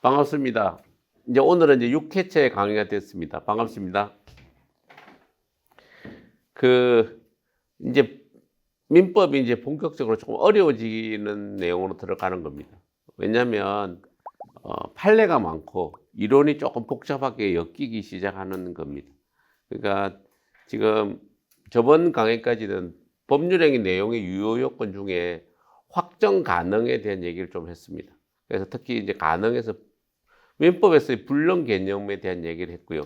반갑습니다. 이제 오늘은 이제 6회째 강의가 됐습니다. 반갑습니다. 이제 민법이 이제 본격적으로 조금 어려워지는 내용으로 들어가는 겁니다. 왜냐하면 판례가 많고 이론이 조금 복잡하게 엮이기 시작하는 겁니다. 그러니까 지금 저번 강의까지는 법률행위 내용의 유효 요건 중에 확정 가능에 대한 얘기를 좀 했습니다. 그래서 특히 이제 가능에서 민법에서의 불능 개념에 대한 얘기를 했고요.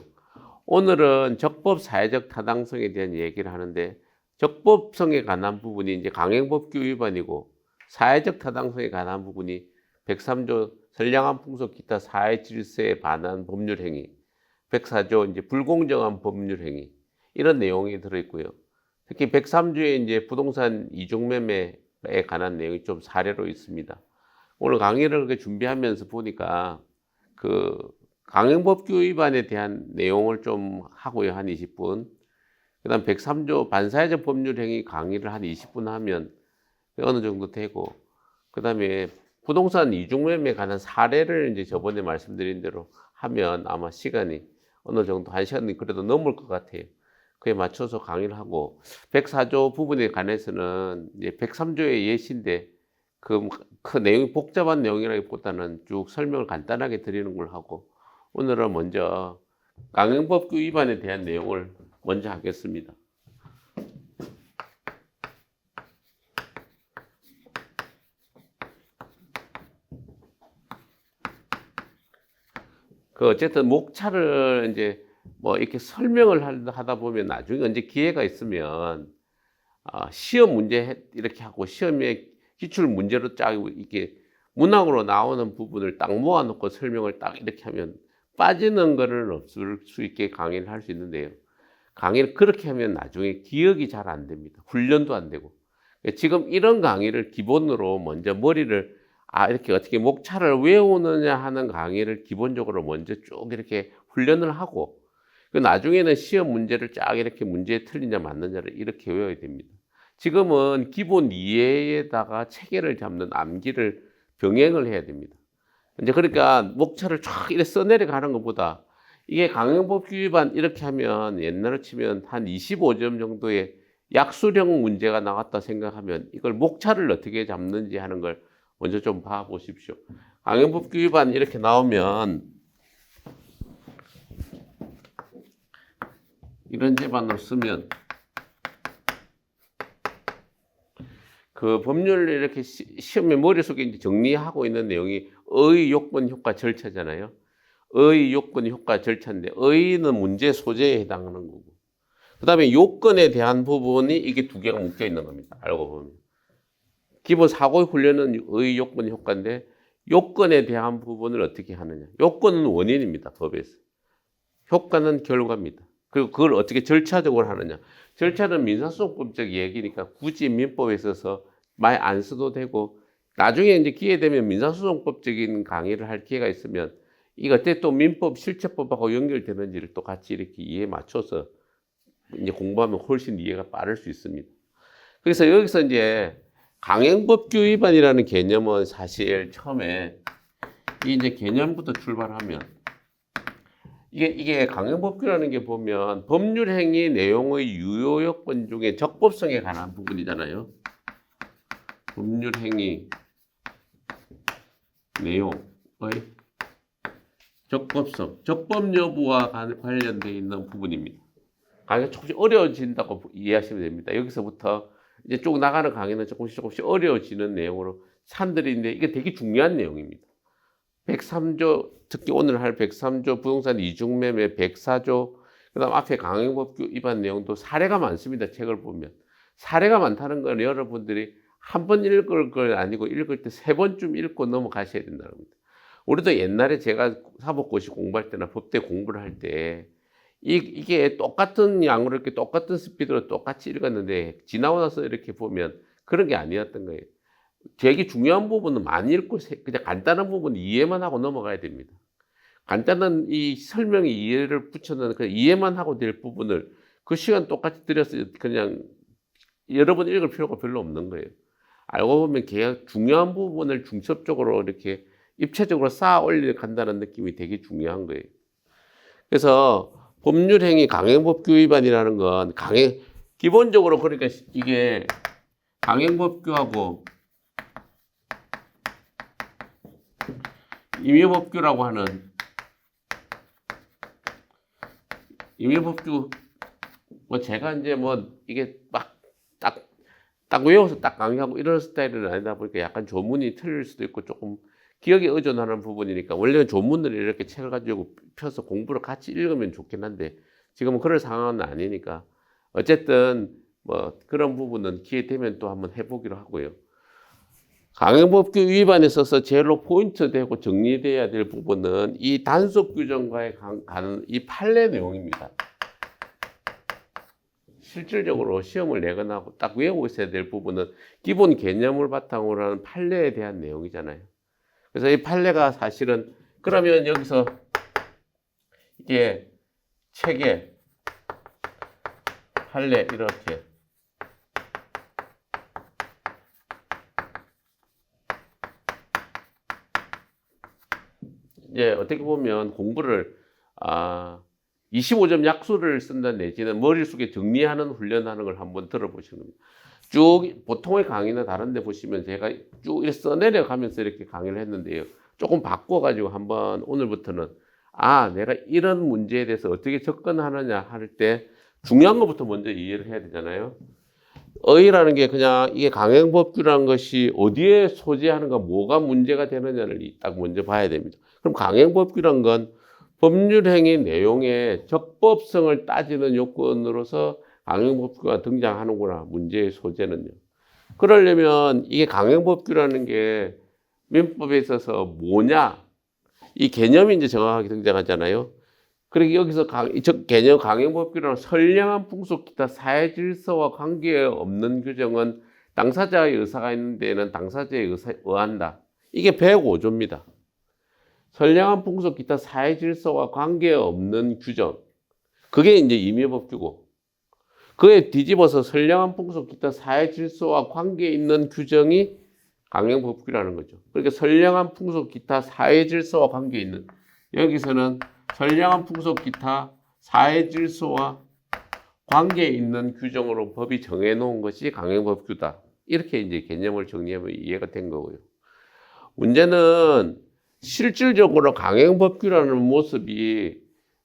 오늘은 적법 사회적 타당성에 대한 얘기를 하는데, 적법성에 관한 부분이 이제 강행법규 위반이고, 사회적 타당성에 관한 부분이 103조 선량한 풍속 기타 사회 질서에 반한 법률 행위, 104조 이제 불공정한 법률 행위, 이런 내용이 들어있고요. 특히 103조에 이제 부동산 이중매매에 관한 내용이 좀 사례로 있습니다. 오늘 강의를 준비하면서 보니까 강행법규 위반에 대한 내용을 좀 하고요. 한 20분. 그 다음 103조 반사회적 법률행위 강의를 한 20분 하면 어느 정도 되고, 그 다음에 부동산 이중매매에 관한 사례를 이제 저번에 말씀드린 대로 하면 아마 시간이 어느 정도 1시간이 그래도 넘을 것 같아요. 그에 맞춰서 강의를 하고, 104조 부분에 관해서는 이제 103조의 예시인데 그 내용이 복잡한 내용이라기보다는 쭉 설명을 간단하게 드리는 걸 하고, 오늘은 먼저 강행법규 위반에 대한 내용을 먼저 하겠습니다. 어쨌든 목차를 이제 뭐 이렇게 설명을 하다 보면 나중에 언제 기회가 있으면 시험 문제 이렇게 하고 시험에 기출 문제로 쫙 이렇게 문항으로 나오는 부분을 딱 모아놓고 설명을 딱 이렇게 하면 빠지는 거는 없을 수 있게 강의를 할 수 있는데요. 강의를 그렇게 하면 나중에 기억이 잘 안 됩니다. 훈련도 안 되고. 지금 이런 강의를 기본으로 먼저 머리를 이렇게 어떻게 목차를 외우느냐 하는 강의를 기본적으로 먼저 쭉 이렇게 훈련을 하고, 나중에는 시험 문제를 쫙 이렇게 문제에 틀리냐 맞느냐를 이렇게 외워야 됩니다. 지금은 기본 이해에다가 체계를 잡는 암기를 병행을 해야 됩니다. 이제 그러니까 목차를 쫙 이렇게 써내려가는 것보다, 이게 강행법규 위반 이렇게 하면 옛날로 치면 한 25점 정도의 약수령 문제가 나왔다 생각하면 이걸 목차를 어떻게 잡는지 하는 걸 먼저 좀 봐 보십시오. 강행법규 위반 이렇게 나오면 이런 제반으로 쓰면 법률을 이렇게 시험에 머릿속에 이제 정리하고 있는 내용이 의, 요건, 효과, 절차잖아요. 의, 요건, 효과, 절차인데 의는 문제 소재에 해당하는 거고, 그 다음에 요건에 대한 부분이 이게 두 개가 묶여 있는 겁니다. 알고 보면. 기본 사고 훈련은 의, 요건, 효과인데 요건에 대한 부분을 어떻게 하느냐. 요건은 원인입니다. 법에서. 효과는 결과입니다. 그리고 그걸 어떻게 절차적으로 하느냐. 절차는 민사소송법적 얘기니까 굳이 민법에 있어서 많이 안 써도 되고, 나중에 이제 기회 되면 민사소송법적인 강의를 할 기회가 있으면 이거 어떻게 또 민법 실체법하고 연결되는지를 또 같이 이렇게 이해에 맞춰서 이제 공부하면 훨씬 이해가 빠를 수 있습니다. 그래서 여기서 이제 강행법규 위반이라는 개념은 사실 처음에 이제 개념부터 출발하면 이게 강행법규라는 게 보면 법률행위 내용의 유효 요건 중에 적법성에 관한 부분이잖아요. 법률행위 내용의 적법성, 적법 여부와 관련되어 있는 부분입니다. 강의가 조금씩 어려워진다고 이해하시면 됩니다. 여기서부터 이제 쭉 나가는 강의는 조금씩 어려워지는 내용으로 산들인데, 이게 되게 중요한 내용입니다. 103조, 특히 오늘 할 103조 부동산 이중매매, 104조, 그 다음 앞에 강행법규 위반 내용도 사례가 많습니다. 책을 보면. 사례가 많다는 건 여러분들이 한 번 읽을 걸 아니고 읽을 때 세 번쯤 읽고 넘어가셔야 된다는 겁니다. 우리도 옛날에 제가 사법고시 공부할 때나 법대 공부를 할 때 이게 똑같은 양으로 이렇게 똑같은 스피드로 똑같이 읽었는데 지나고 나서 이렇게 보면 그런 게 아니었던 거예요. 되게 중요한 부분은 많이 읽고 그냥 간단한 부분 이해만 하고 넘어가야 됩니다. 간단한 이 설명에 이해를 붙여놓은 그 이해만 하고 될 부분을 그 시간 똑같이 들여서 그냥 여러 번 읽을 필요가 별로 없는 거예요. 알고 보면 중요한 부분을 중첩적으로 이렇게 입체적으로 쌓아 올려 간다는 느낌이 되게 중요한 거예요. 그래서 법률행위 강행법규 위반이라는 건 기본적으로 그러니까 이게 강행법규하고 임의법규라고 하는 임의법규 뭐 제가 이제 뭐 이게 막 딱 외워서 딱 강의하고 이런 스타일은 아니다 보니까 약간 조문이 틀릴 수도 있고 조금 기억에 의존하는 부분이니까 원래는 조문을 이렇게 책을 가지고 펴서 공부를 같이 읽으면 좋긴 한데 지금은 그럴 상황은 아니니까 어쨌든 뭐 그런 부분은 기회 되면 또 한번 해보기로 하고요. 강행법규 위반에 있어서 제일로 포인트 되고 정리돼야 될 부분은 이 단속 규정과의 가는 이 판례 내용입니다. 실질적으로 시험을 내거나 딱 외우고 있어야 될 부분은 기본 개념을 바탕으로 하는 판례에 대한 내용이잖아요. 그래서 이 판례가 사실은 그러면 여기서 이게 체계, 판례 이렇게 이제 어떻게 보면 공부를 25점 약수를 쓴다 내지는 머릿속에 정리하는 훈련하는 걸 한번 들어보시는 겁니다. 쭉 보통의 강의나 다른 데 보시면 제가 쭉 이렇게 써내려가면서 이렇게 강의를 했는데요. 조금 바꿔가지고 한번 오늘부터는 내가 이런 문제에 대해서 어떻게 접근하느냐 할 때 중요한 것부터 먼저 이해를 해야 되잖아요. 의라는 게 그냥 이게 강행법규라는 것이 어디에 소재하는가 뭐가 문제가 되느냐를 딱 먼저 봐야 됩니다. 그럼 강행법규란 건 법률행위 내용의 적법성을 따지는 요건으로서 강행법규가 등장하는구나, 문제의 소재는요. 그러려면 이게 강행법규라는 게 민법에 있어서 뭐냐, 이 개념이 이제 정확하게 등장하잖아요. 그러니까 여기서 개념 강행법규라는 선량한 풍속 기타 사회 질서와 관계없는 규정은 당사자의 의사가 있는 데에는 당사자의 의사에 의한다. 이게 105조입니다. 선량한 풍속 기타 사회 질서와 관계없는 규정. 그게 이제 임의법규고. 그에 뒤집어서 선량한 풍속 기타 사회 질서와 관계 있는 규정이 강행법규라는 거죠. 그러니까 선량한 풍속 기타 사회 질서와 관계 있는 여기서는 선량한 풍속 기타 사회 질서와 관계 있는 규정으로 법이 정해놓은 것이 강행법규다. 이렇게 이제 개념을 정리하면 이해가 된 거고요. 문제는 실질적으로 강행법규라는 모습이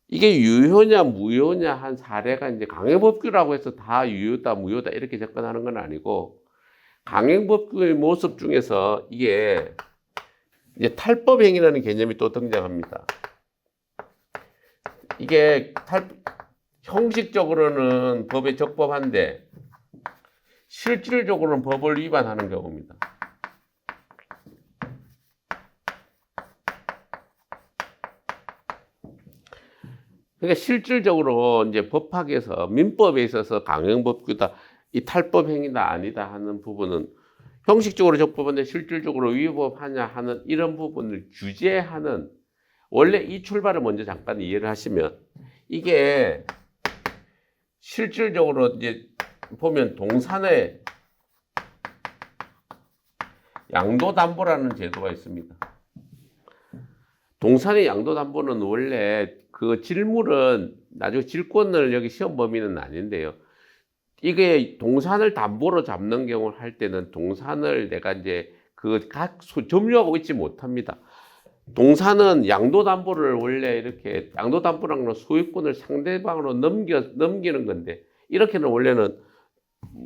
이게 유효냐 무효냐 한 사례가 이제 강행법규라고 해서 다 유효다 무효다 이렇게 접근하는 건 아니고 강행법규의 모습 중에서 이게 이제 탈법행위라는 개념이 또 등장합니다. 이게 형식적으로는 법에 적법한데 실질적으로는 법을 위반하는 경우입니다. 그러니까 실질적으로 이제 법학에서 민법에 있어서 강행법규다, 이 탈법행위다 아니다 하는 부분은 형식적으로 적법한데 실질적으로 위법하냐 하는 이런 부분을 규제하는 원래 이 출발을 먼저 잠깐 이해를 하시면 이게 실질적으로 이제 보면 동산의 양도담보라는 제도가 있습니다. 동산의 양도담보는 원래 그 질물은 나중에 질권을 여기 시험 범위는 아닌데요. 이게 동산을 담보로 잡는 경우를 할 때는 동산을 내가 이제 점유하고 있지 못합니다. 동산은 양도담보를 원래 이렇게 양도담보라는 건 소유권을 상대방으로 넘기는 건데 이렇게는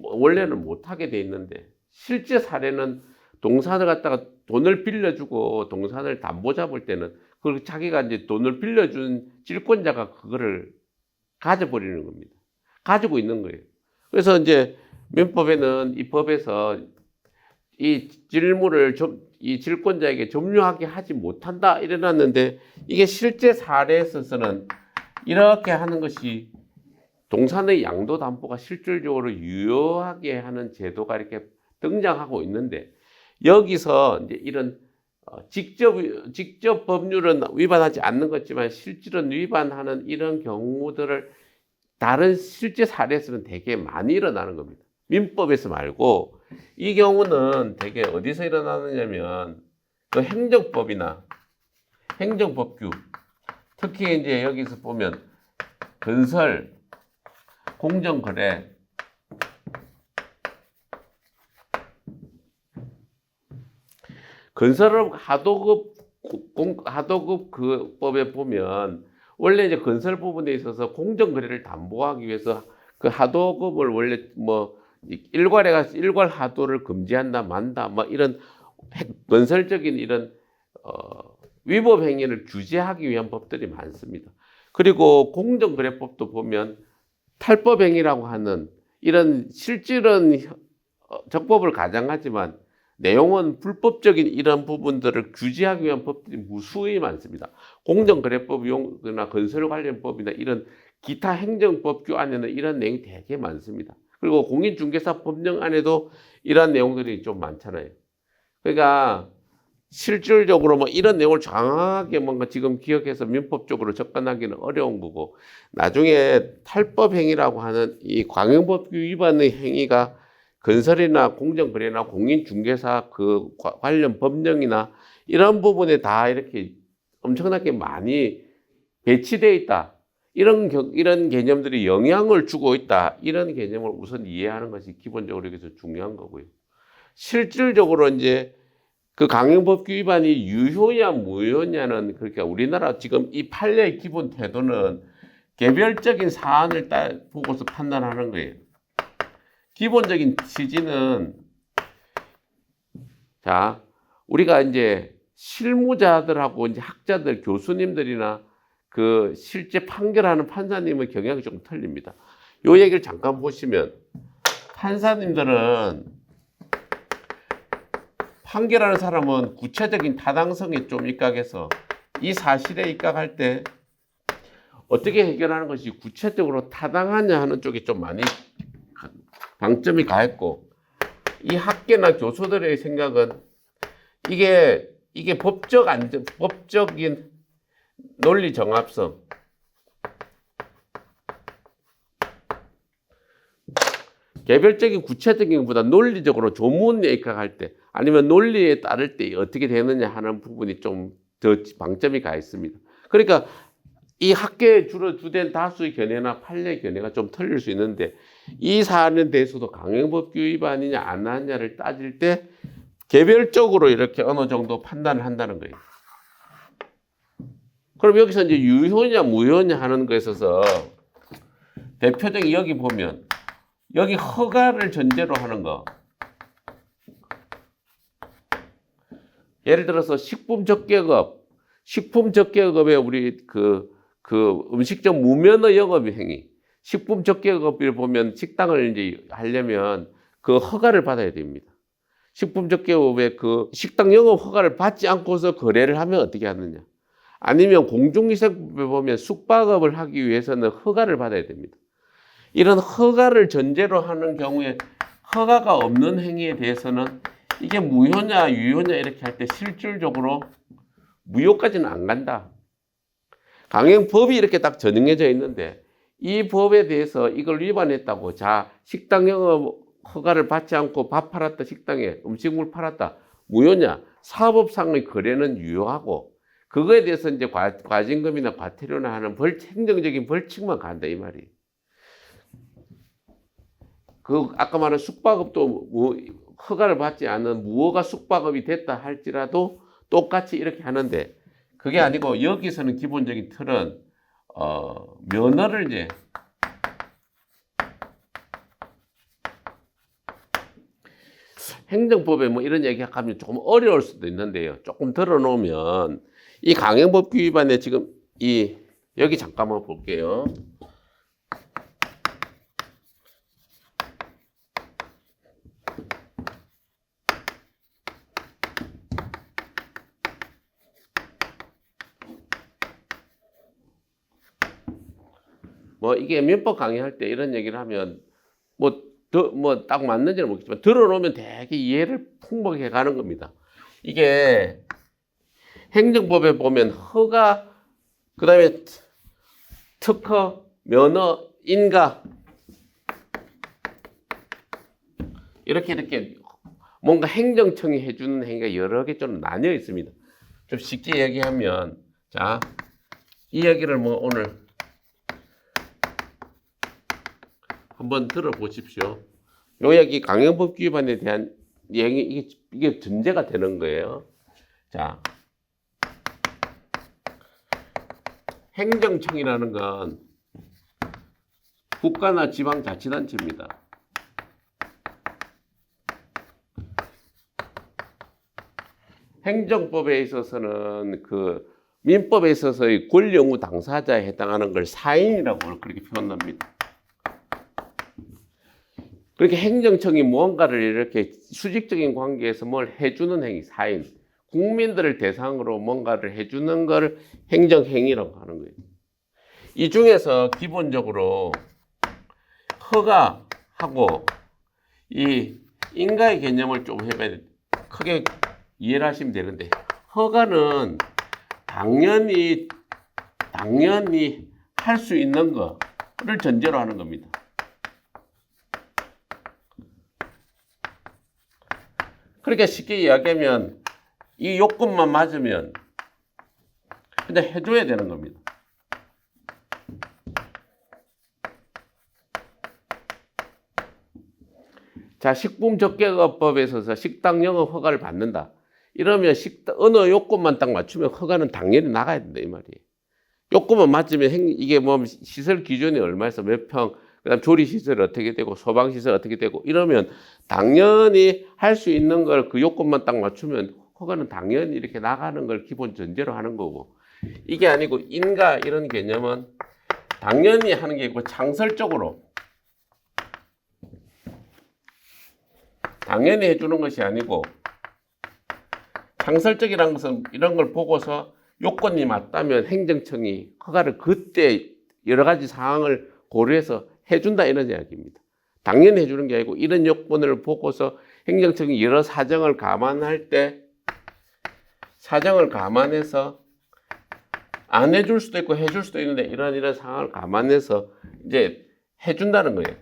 원래는 못하게 돼 있는데 실제 사례는 동산을 갖다가 돈을 빌려주고 동산을 담보 잡을 때는 그 자기가 이제 돈을 빌려준 질권자가 그거를 가져버리는 겁니다. 가지고 있는 거예요. 그래서 이제 민법에는 이 법에서 이 질물을 이 질권자에게 점유하게 하지 못한다 이래놨는데 이게 실제 사례에 있어서는 이렇게 하는 것이 동산의 양도담보가 실질적으로 유효하게 하는 제도가 이렇게 등장하고 있는데 여기서 이제 이런 직접 법률은 위반하지 않는 것지만 실질은 위반하는 이런 경우들을 다른 실제 사례에서는 되게 많이 일어나는 겁니다. 민법에서 말고 이 경우는 되게 어디서 일어나느냐면 또 행정법이나 행정법규, 특히 이제 여기서 보면 건설, 공정거래, 건설업 하도급 그 법에 보면 원래 이제 건설 부분에 있어서 공정거래를 담보하기 위해서 그 하도급을 원래 뭐 일괄에 가서 일괄 하도를 금지한다 만다 뭐 이런 건설적인 이런 위법 행위를 규제하기 위한 법들이 많습니다. 그리고 공정거래법도 보면 탈법 행위라고 하는 이런 실질은 적법을 가장하지만 내용은 불법적인 이런 부분들을 규제하기 위한 법들이 무수히 많습니다. 공정거래법이나 건설 관련법이나 이런 기타 행정법규 안에는 이런 내용이 되게 많습니다. 그리고 공인중개사 법령 안에도 이런 내용들이 좀 많잖아요. 그러니까 실질적으로 뭐 이런 내용을 정확하게 뭔가 지금 기억해서 민법적으로 접근하기는 어려운 거고, 나중에 탈법 행위라고 하는 이 광역법규 위반의 행위가 건설이나 공정거래나 공인중개사 그 관련 법령이나 이런 부분에 다 이렇게 엄청나게 많이 배치되어 있다. 이런 개념들이 영향을 주고 있다. 이런 개념을 우선 이해하는 것이 기본적으로 여기서 중요한 거고요. 실질적으로 이제 그 강행법규 위반이 유효냐 무효냐는, 그러니까 우리나라 지금 이 판례의 기본 태도는 개별적인 사안을 보고서 판단하는 거예요. 기본적인 취지는, 자, 우리가 이제 실무자들하고 이제 학자들, 교수님들이나 그 실제 판결하는 판사님의 경향이 조금 틀립니다. 요 얘기를 잠깐 보시면, 판사님들은 판결하는 사람은 구체적인 타당성에 좀 입각해서 이 사실에 입각할 때 어떻게 해결하는 것이 구체적으로 타당하냐 하는 쪽에 좀 많이 방점이 가했고, 이 학계나 교수들의 생각은 이게 법적인 논리 정합성, 개별적인 구체적인 것보다 논리적으로 조문에 입각할 때 아니면 논리에 따를 때 어떻게 되느냐 하는 부분이 좀 더 방점이 가 있습니다. 그러니까 이 학계에 주로 주된 다수의 견해나 판례 견해가 좀 틀릴 수 있는데, 이 사안에 대해서도 강행법규 위반이냐 안 하냐를 따질 때 개별적으로 이렇게 어느 정도 판단을 한다는 거예요. 그럼 여기서 이제 유효냐 무효냐 하는 거에 있어서 대표적인 여기 보면 여기 허가를 전제로 하는 거, 예를 들어서 식품적계급에 우리 그 음식점 무면허 영업 행위, 식품적계급을 보면 식당을 이제 하려면 그 허가를 받아야 됩니다. 식품적계급의 그 식당 영업 허가를 받지 않고서 거래를 하면 어떻게 하느냐? 아니면 공중위생법에 보면 숙박업을 하기 위해서는 허가를 받아야 됩니다. 이런 허가를 전제로 하는 경우에 허가가 없는 행위에 대해서는 이게 무효냐 유효냐 이렇게 할 때 실질적으로 무효까지는 안 간다. 강행법이 이렇게 딱 정해져 있는데 이 법에 대해서 이걸 위반했다고, 자, 식당 영업 허가를 받지 않고 밥 팔았다, 식당에 음식물 팔았다, 무효냐? 사법상의 거래는 유효하고 그거에 대해서 이제 과징금이나 과태료나 하는 행정적인 벌칙만 간다 이 말이에요. 그 아까 말한 숙박업도 허가를 받지 않은 무허가 숙박업이 됐다 할지라도 똑같이 이렇게 하는데, 그게 아니고 여기서는 기본적인 틀은 면허를 이제 행정법에 뭐 이런 얘기 하면 조금 어려울 수도 있는데요. 조금 들어놓으면 이 강행법규 위반에 지금 여기 잠깐만 볼게요. 뭐 이게 민법 강의할 때 이런 얘기를 하면 뭐 딱 맞는지는 모르겠지만 들어놓으면 되게 이해를 풍부하게 가는 겁니다. 이게 행정법에 보면 허가, 그 다음에 특허, 면허, 인가 이렇게 뭔가 행정청이 해주는 행위가 여러 개 좀 나뉘어 있습니다. 좀 쉽게 얘기하면, 자, 이 얘기를 뭐 오늘 한번 들어보십시오. 요 얘기 강행법 위반에 대한 얘기, 이게 전제가 되는 거예요. 자, 행정청이라는 건 국가나 지방자치단체입니다. 행정법에 있어서는 그 민법에 있어서의 권리의무 당사자에 해당하는 걸 사인이라고 그렇게 표현합니다. 그렇게 행정청이 무언가를 이렇게 수직적인 관계에서 뭘 해주는 행위, 사인. 국민들을 대상으로 뭔가를 해주는 걸 행정행위라고 하는 거예요. 이 중에서 기본적으로 허가하고 이 인가의 개념을 좀 해봐야 크게 이해를 하시면 되는데, 허가는 당연히 할 수 있는 거를 전제로 하는 겁니다. 그러니까 쉽게 이야기하면 이 요건만 맞으면 그냥 해줘야 되는 겁니다. 자, 식품적계법에 있어서 식당 영업 허가를 받는다. 이러면 어느 요건만 딱 맞추면 허가는 당연히 나가야 된다 이 말이에요. 요건만 맞으면 이게 뭐 시설 기준이 얼마에서 몇 평, 그다음 조리 시설이 어떻게 되고 소방 시설 어떻게 되고 이러면 당연히 할 수 있는 걸 그 요건만 딱 맞추면 허가는 당연히 이렇게 나가는 걸 기본 전제로 하는 거고, 이게 아니고 인가 이런 개념은 당연히 하는 게 있고 창설적으로 당연히 해주는 것이 아니고 창설적이라는 것은 이런 걸 보고서 요건이 맞다면 행정청이 허가를 그때 여러 가지 상황을 고려해서 해준다 이런 이야기입니다. 당연히 해주는 게 아니고 이런 요건을 보고서 행정청이 여러 사정을 감안할 때 사정을 감안해서 안 해줄 수도 있고 해줄 수도 있는데 이런 상황을 감안해서 이제 해준다는 거예요.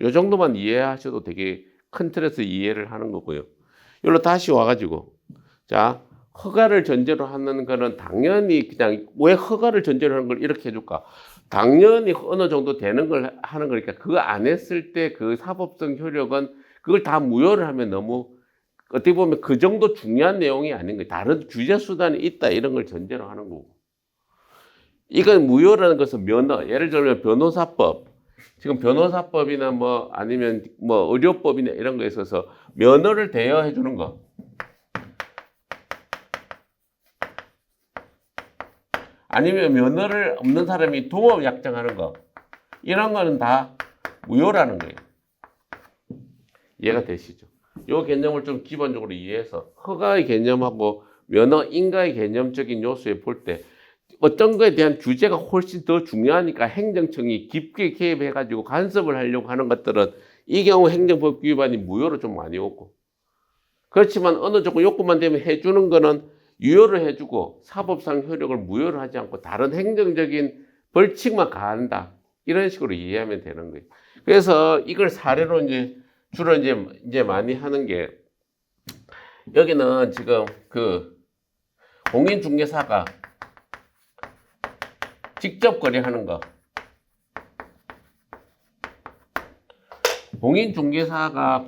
이 정도만 이해하셔도 되게 큰 틀에서 이해를 하는 거고요. 여기로 다시 와가지고, 자, 허가를 전제로 하는 거는 당연히 그냥 왜 허가를 전제로 하는 걸 이렇게 해줄까? 당연히 어느 정도 되는 걸 하는 거니까 그거 안 했을 때 그 사법성 효력은 그걸 다 무효를 하면 너무 어떻게 보면 그 정도 중요한 내용이 아닌 거예요. 다른 규제 수단이 있다 이런 걸 전제로 하는 거고. 이건 무효라는 것은 면허, 예를 들면 변호사법. 지금 변호사법이나 뭐 아니면 뭐 의료법이나 이런 거에 있어서 면허를 대여해 주는 거. 아니면 면허를 없는 사람이 동업 약정하는 거. 이런 거는 다 무효라는 거예요. 이해가 되시죠? 이 개념을 좀 기본적으로 이해해서 허가의 개념하고 면허, 인가의 개념적인 요소에 볼 때 어떤 거에 대한 규제가 훨씬 더 중요하니까 행정청이 깊게 개입해가지고 간섭을 하려고 하는 것들은 이 경우 행정법 위반이 무효로 좀 많이 오고, 그렇지만 어느 정도 요건만 되면 해주는 거는 유효를 해주고 사법상 효력을 무효를 하지 않고 다른 행정적인 벌칙만 가한다. 이런 식으로 이해하면 되는 거예요. 그래서 이걸 사례로 이제 주로 이제 많이 하는 게, 여기는 지금 그 공인중개사가 직접 거래하는 거. 공인중개사가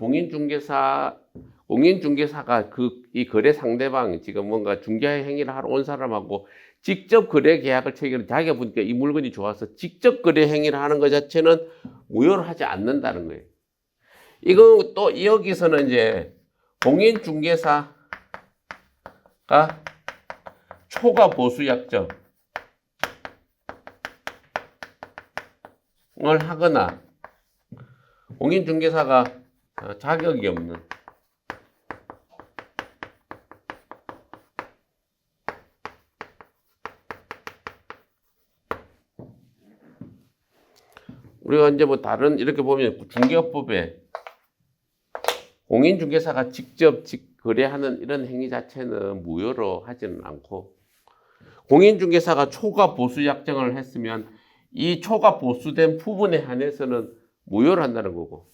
이 거래 상대방, 지금 뭔가 중개 행위를 하러 온 사람하고 직접 거래 계약을 체결해 자기가 보니까 이 물건이 좋아서 직접 거래 행위를 하는 것 자체는 무효를 하지 않는다는 거예요. 이거 또 여기서는 이제 공인중개사가 초과 보수 약정을 하거나 공인중개사가 자격이 없는 우리가 이제 뭐 다른 이렇게 보면 중개업법에 공인중개사가 직접 거래하는 이런 행위 자체는 무효로 하지는 않고, 공인중개사가 초과 보수 약정을 했으면 이 초과 보수된 부분에 한해서는 무효를 한다는 거고,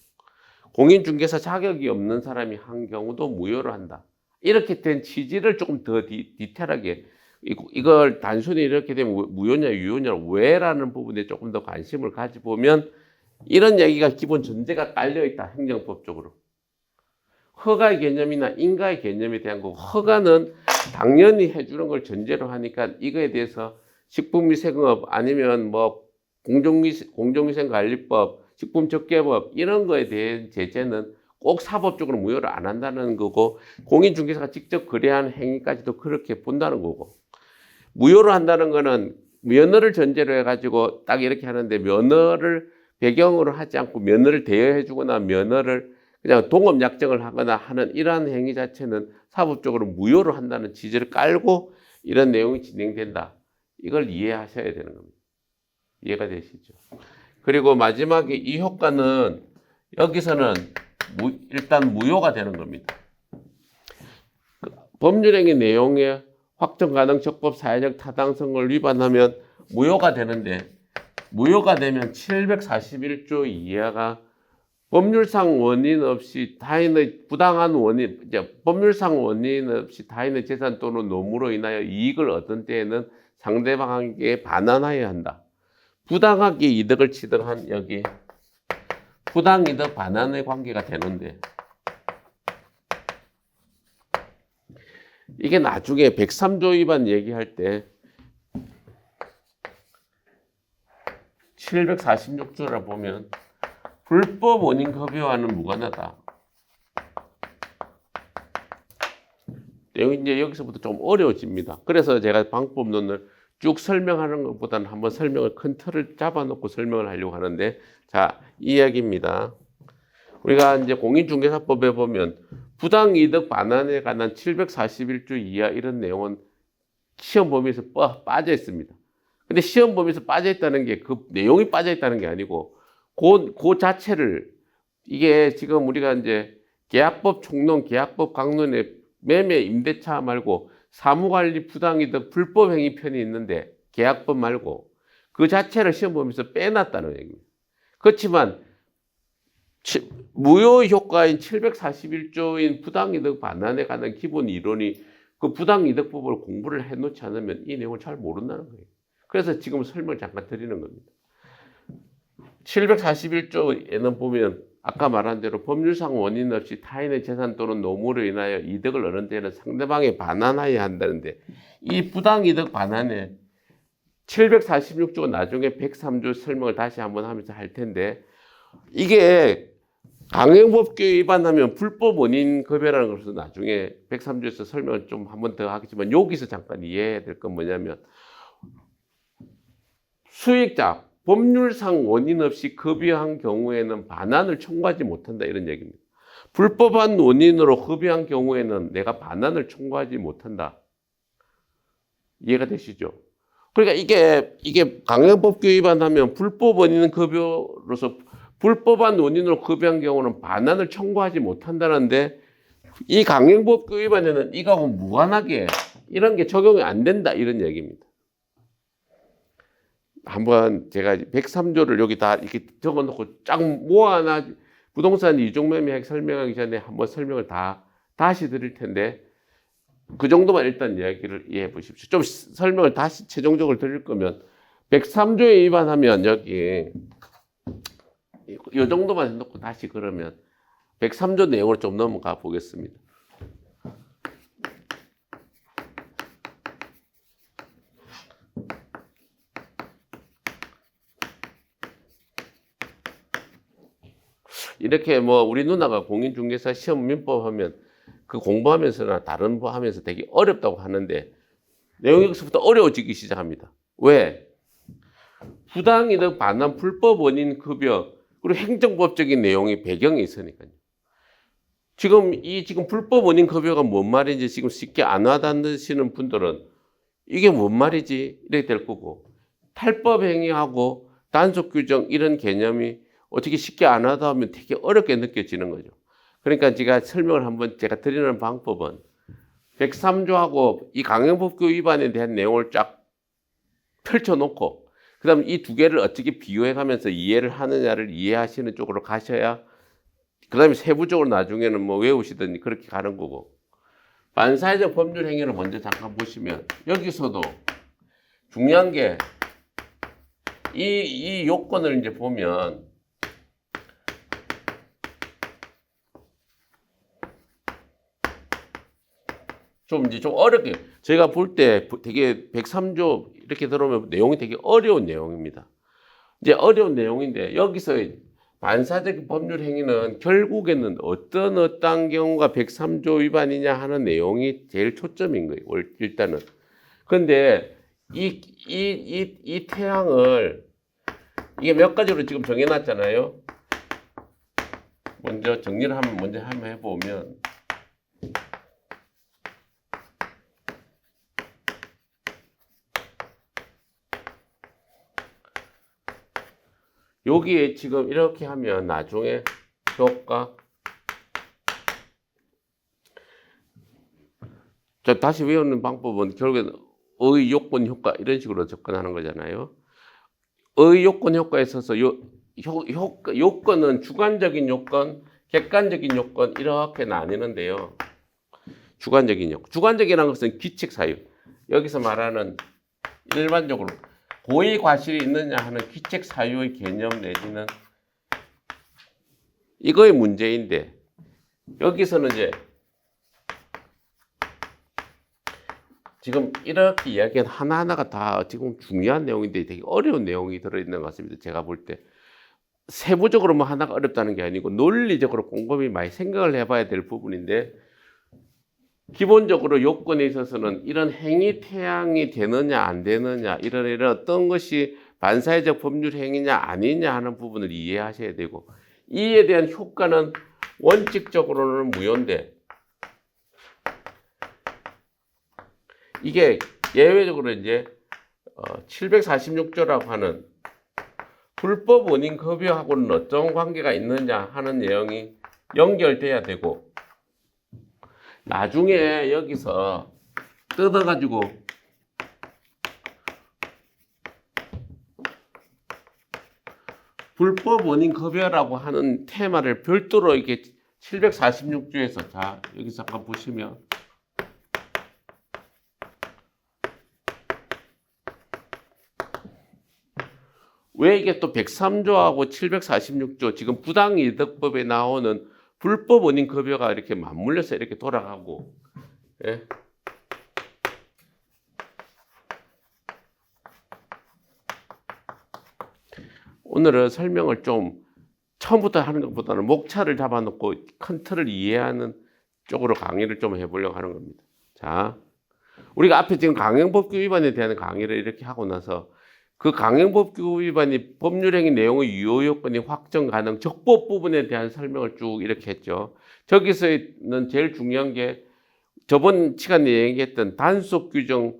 공인중개사 자격이 없는 사람이 한 경우도 무효를 한다. 이렇게 된 취지를 조금 더 디테일하게, 이걸 단순히 이렇게 되면 무효냐 유효냐 왜라는 부분에 조금 더 관심을 가져보면 이런 얘기가 기본 전제가 깔려 있다. 행정법적으로. 허가의 개념이나 인가의 개념에 대한 거고, 허가는 당연히 해주는 걸 전제로 하니까 이거에 대해서 식품위생업 아니면 뭐 공정위생관리법, 식품적계법 이런 거에 대한 제재는 꼭 사법적으로 무효를 안 한다는 거고, 공인중개사가 직접 거래한 행위까지도 그렇게 본다는 거고, 무효로 한다는 거는 면허를 전제로 해가지고 딱 이렇게 하는데, 면허를 배경으로 하지 않고 면허를 대여해 주거나 면허를 그냥 동업 약정을 하거나 하는 이러한 행위 자체는 사법적으로 무효로 한다는 취지를 깔고 이런 내용이 진행된다. 이걸 이해하셔야 되는 겁니다. 이해가 되시죠? 그리고 마지막에 이 효과는 여기서는 일단 무효가 되는 겁니다. 법률행위 내용의 확정 가능 적법 사회적 타당성을 위반하면 무효가 되는데, 무효가 되면 741조 이하가 법률상 원인 없이 타인의 부당한 원인, 이제 법률상 원인 없이 타인의 재산 또는 노무로 인하여 이익을 얻은 때에는 상대방에게 반환하여야 한다. 부당하게 이득을 취득한 여기 부당이득 반환의 관계가 되는데, 이게 나중에 103조 위반 얘기할 때 746조를 보면 불법 원인 급여와는 무관하다. 내용이 이제 여기서부터 좀 어려워집니다. 그래서 제가 방법론을 쭉 설명하는 것보다는 한번 설명을 큰 틀을 잡아놓고 설명을 하려고 하는데, 자, 이 이야기입니다. 우리가 이제 공인중개사법에 보면 부당이득 반환에 관한 741조 이하 이런 내용은 시험 범위에서 빠져 있습니다. 근데 시험 범위에서 빠져 있다는 게 그 내용이 빠져 있다는 게 아니고 그 자체를, 이게 지금 우리가 이제 계약법 총론, 계약법 강론에 매매 임대차 말고 사무관리 부당이득 불법행위 편이 있는데 계약법 말고 그 자체를 시험 범위에서 빼놨다는 얘기입니다. 그렇지만 무효 효과인 741조인 부당이득 반환에 관한 기본 이론이 그 부당이득법을 공부를 해놓지 않으면 이 내용을 잘 모른다는 거예요. 그래서 지금 설명을 잠깐 드리는 겁니다. 741조에는 보면 아까 말한 대로 법률상 원인 없이 타인의 재산 또는 노무로 인하여 이득을 얻는 데는 상대방에 반환하여야 한다는데, 이 부당이득 반환에 746조 나중에 103조 설명을 다시 한번 하면서 할 텐데, 이게 강행법규 위반하면 불법 원인 급여라는 것을 나중에 103조에서 설명을 좀 한번 더 하겠지만, 여기서 잠깐 이해해야 될 건 뭐냐면, 수익자 법률상 원인 없이 급여한 경우에는 반환을 청구하지 못한다, 이런 얘기입니다. 불법한 원인으로 급여한 경우에는 내가 반환을 청구하지 못한다. 이해가 되시죠? 그러니까 이게 강행법규 위반하면 불법 원인 급여로서 불법한 원인으로 급여한 경우는 반환을 청구하지 못한다는데, 이 강행법규 위반에는 이거하고 무관하게 이런 게 적용이 안 된다, 이런 얘기입니다. 한번 제가 103조를 여기다 이렇게 적어놓고 쫙 모아놔 부동산 이중매매 설명하기 전에 한번 설명을 다시 드릴 텐데, 그 정도만 일단 이야기를 이해해 보십시오. 좀 설명을 다시 최종적으로 드릴 거면 103조에 위반하면 여기 이 정도만 해놓고 다시 그러면 103조 내용으로 좀 넘어가 보겠습니다. 이렇게 뭐 우리 누나가 공인중개사 시험 민법 하면 그 공부하면서나 다른 거 하면서 되게 어렵다고 하는데, 내용이 여기서부터 어려워지기 시작합니다. 왜? 부당이득 반환 불법 원인 급여 그리고 행정법적인 내용이 배경이 있으니까요. 지금 불법 원인 급여가 뭔 말인지 지금 쉽게 안 와닿으시는 분들은 이게 뭔 말이지 이렇게 될 거고, 탈법 행위하고 단속 규정 이런 개념이 어떻게 쉽게 안 하다 하면 되게 어렵게 느껴지는 거죠. 그러니까 제가 설명을 한번 제가 드리는 방법은 103조하고 이 강행법규 위반에 대한 내용을 쫙 펼쳐놓고 그다음 이 두 개를 어떻게 비교해 가면서 이해를 하느냐를 이해하시는 쪽으로 가셔야 그다음에 세부적으로 나중에는 뭐 외우시든지 그렇게 가는 거고. 반사회적 법률 행위를 먼저 잠깐 보시면 여기서도 중요한 게 이 요건을 이제 보면 좀 이제 좀 어렵게 저희가 볼 때 되게 103조 이렇게 들어오면 내용이 되게 어려운 내용입니다. 이제 어려운 내용인데 여기서 반사적 법률 행위는 결국에는 어떤 경우가 103조 위반이냐 하는 내용이 제일 초점인 거예요. 일단은. 그런데 이 태양을 이게 몇 가지로 지금 정해놨잖아요. 먼저 정리를 먼저 한번 해보면 여기에 지금 이렇게 하면 나중에 효과 자 다시 외우는 방법은 결국엔 의 요건 효과 이런 식으로 접근하는 거잖아요. 의 요건 효과에 있어서 요건은 주관적인 요건, 객관적인 요건 이렇게 나뉘는데요. 주관적인 요건. 주관적이라는 것은 규칙 사유. 여기서 말하는 일반적으로 고의 과실이 있느냐 하는 규칙 사유의 개념 내지는 이거의 문제인데 여기서는 이제 지금 이렇게 이야기한 하나하나가 다 지금 중요한 내용인데 되게 어려운 내용이 들어있는 것 같습니다. 제가 볼 때 세부적으로 뭐 하나가 어렵다는 게 아니고 논리적으로 곰곰이 많이 생각을 해봐야 될 부분인데 기본적으로 요건에 있어서는 이런 행위 태양이 되느냐 안 되느냐 이런 어떤 것이 반사회적 법률 행위냐 아니냐 하는 부분을 이해하셔야 되고 이에 대한 효과는 원칙적으로는 무효인데 이게 예외적으로 이제 746조라고 하는 불법 원인 급여하고는 어떤 관계가 있느냐 하는 내용이 연결돼야 되고 나중에 여기서 뜯어가지고 불법 원인 급여라고 하는 테마를 별도로 이렇게 746조에서 자 여기서 잠깐 보시면 왜 이게 또 103조하고 746조 지금 부당이득법에 나오는 불법 원인 급여가 이렇게 맞물려서 이렇게 돌아가고 예? 오늘은 설명을 좀 처음부터 하는 것보다는 목차를 잡아놓고 큰 틀을 이해하는 쪽으로 강의를 좀 해보려고 하는 겁니다. 자, 우리가 앞에 지금 강행법규 위반에 대한 강의를 이렇게 하고 나서 그 강행법규 위반이 법률행위 내용의 유효 요건이 확정 가능 적법 부분에 대한 설명을 쭉 이렇게 했죠. 저기서는 제일 중요한 게 저번 시간에 얘기했던 단속 규정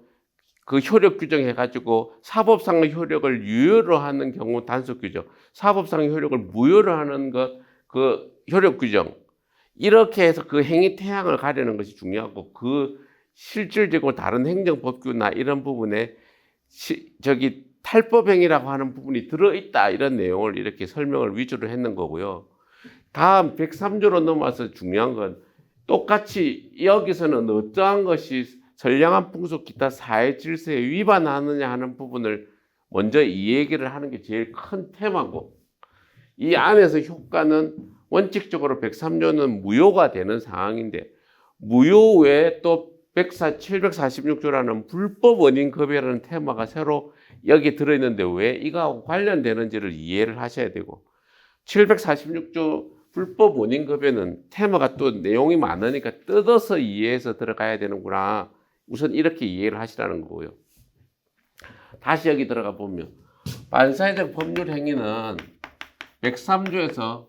그 효력 규정 해가지고 사법상의 효력을 유효로 하는 경우 단속 규정, 사법상의 효력을 무효로 하는 것 그 효력 규정 이렇게 해서 그 행위 태양을 가리는 것이 중요하고 그 실질적으로 다른 행정법규나 이런 부분에 저기 탈법행위라고 하는 부분이 들어있다 이런 내용을 이렇게 설명을 위주로 했는 거고요. 다음 103조로 넘어와서 중요한 건 똑같이 여기서는 어떠한 것이 선량한 풍속 기타 사회 질서에 위반하느냐 하는 부분을 먼저 이 얘기를 하는 게 제일 큰 테마고 이 안에서 효과는 원칙적으로 103조는 무효가 되는 상황인데 무효 외에 또 746조라는 불법 원인 급여라는 테마가 새로 여기 들어있는데 왜 이거하고 관련되는지를 이해를 하셔야 되고 746조 불법 원인 급여는 테마가 또 내용이 많으니까 뜯어서 이해해서 들어가야 되는구나. 우선 이렇게 이해를 하시라는 거고요. 다시 여기 들어가 보면 반사회적 법률 행위는 103조에서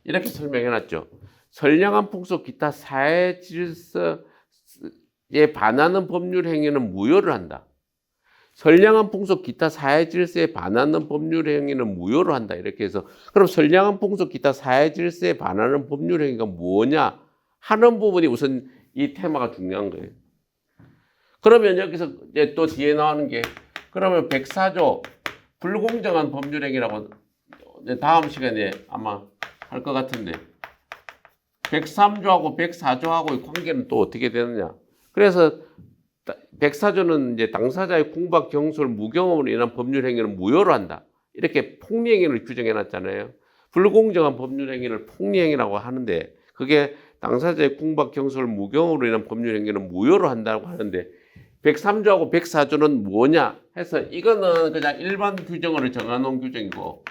이렇게 설명해놨죠. 선량한 풍속 기타 사회 질서에 반하는 법률 행위는 무효를 한다. 선량한 풍속 기타 사회 질서에 반하는 법률 행위는 무효로 한다. 이렇게 해서 그럼 선량한 풍속 기타 사회 질서에 반하는 법률 행위가 뭐냐 하는 부분이 우선 이 테마가 중요한 거예요. 그러면 여기서 이제 또 뒤에 나오는 게 그러면 104조 불공정한 법률행위라고 다음 시간에 아마 할 것 같은데 103조하고 104조하고의 관계는 또 어떻게 되느냐. 그래서 104조는 이제 당사자의 궁박, 경솔, 무경험으로 인한 법률행위를 무효로 한다. 이렇게 폭리행위를 규정해 놨잖아요. 불공정한 법률행위를 폭리행위라고 하는데 그게 당사자의 궁박, 경솔, 무경험으로 인한 법률행위를 무효로 한다고 하는데 103조하고 104조는 뭐냐 해서 이거는 그냥 일반 규정으로 정해놓은 규정이고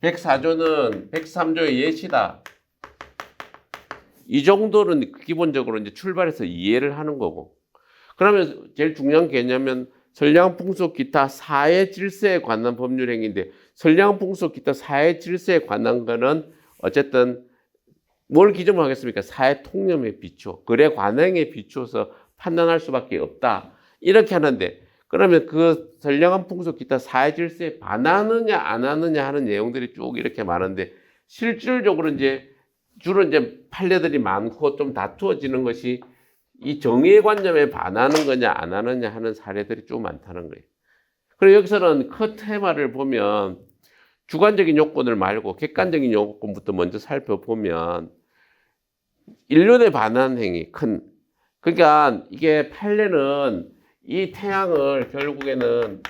104조는 103조의 예시다. 이 정도는 기본적으로 이제 출발해서 이해를 하는 거고. 그러면 제일 중요한 개념은 선량 풍속 기타 사회 질서에 관한 법률행위인데 선량 풍속 기타 사회 질서에 관한 거는 어쨌든 뭘 기준으로 하겠습니까? 사회 통념에 비추어 거래 관행에 비추어서 판단할 수밖에 없다. 이렇게 하는데 그러면 그 선량한 풍속 기타 사회 질서에 반하느냐 안 하느냐 하는 내용들이 쭉 이렇게 많은데 실질적으로 이제 주로 이제 판례들이 많고 좀 다투어지는 것이 이 정의관념에 반하는 거냐 안 하느냐 하는 사례들이 좀 많다는 거예요. 그리고 여기서는 그 테마를 보면 주관적인 요건을 말고 객관적인 요건부터 먼저 살펴보면 인륜에 반하는 행위 그러니까 이게 판례는 이 태양을 결국에는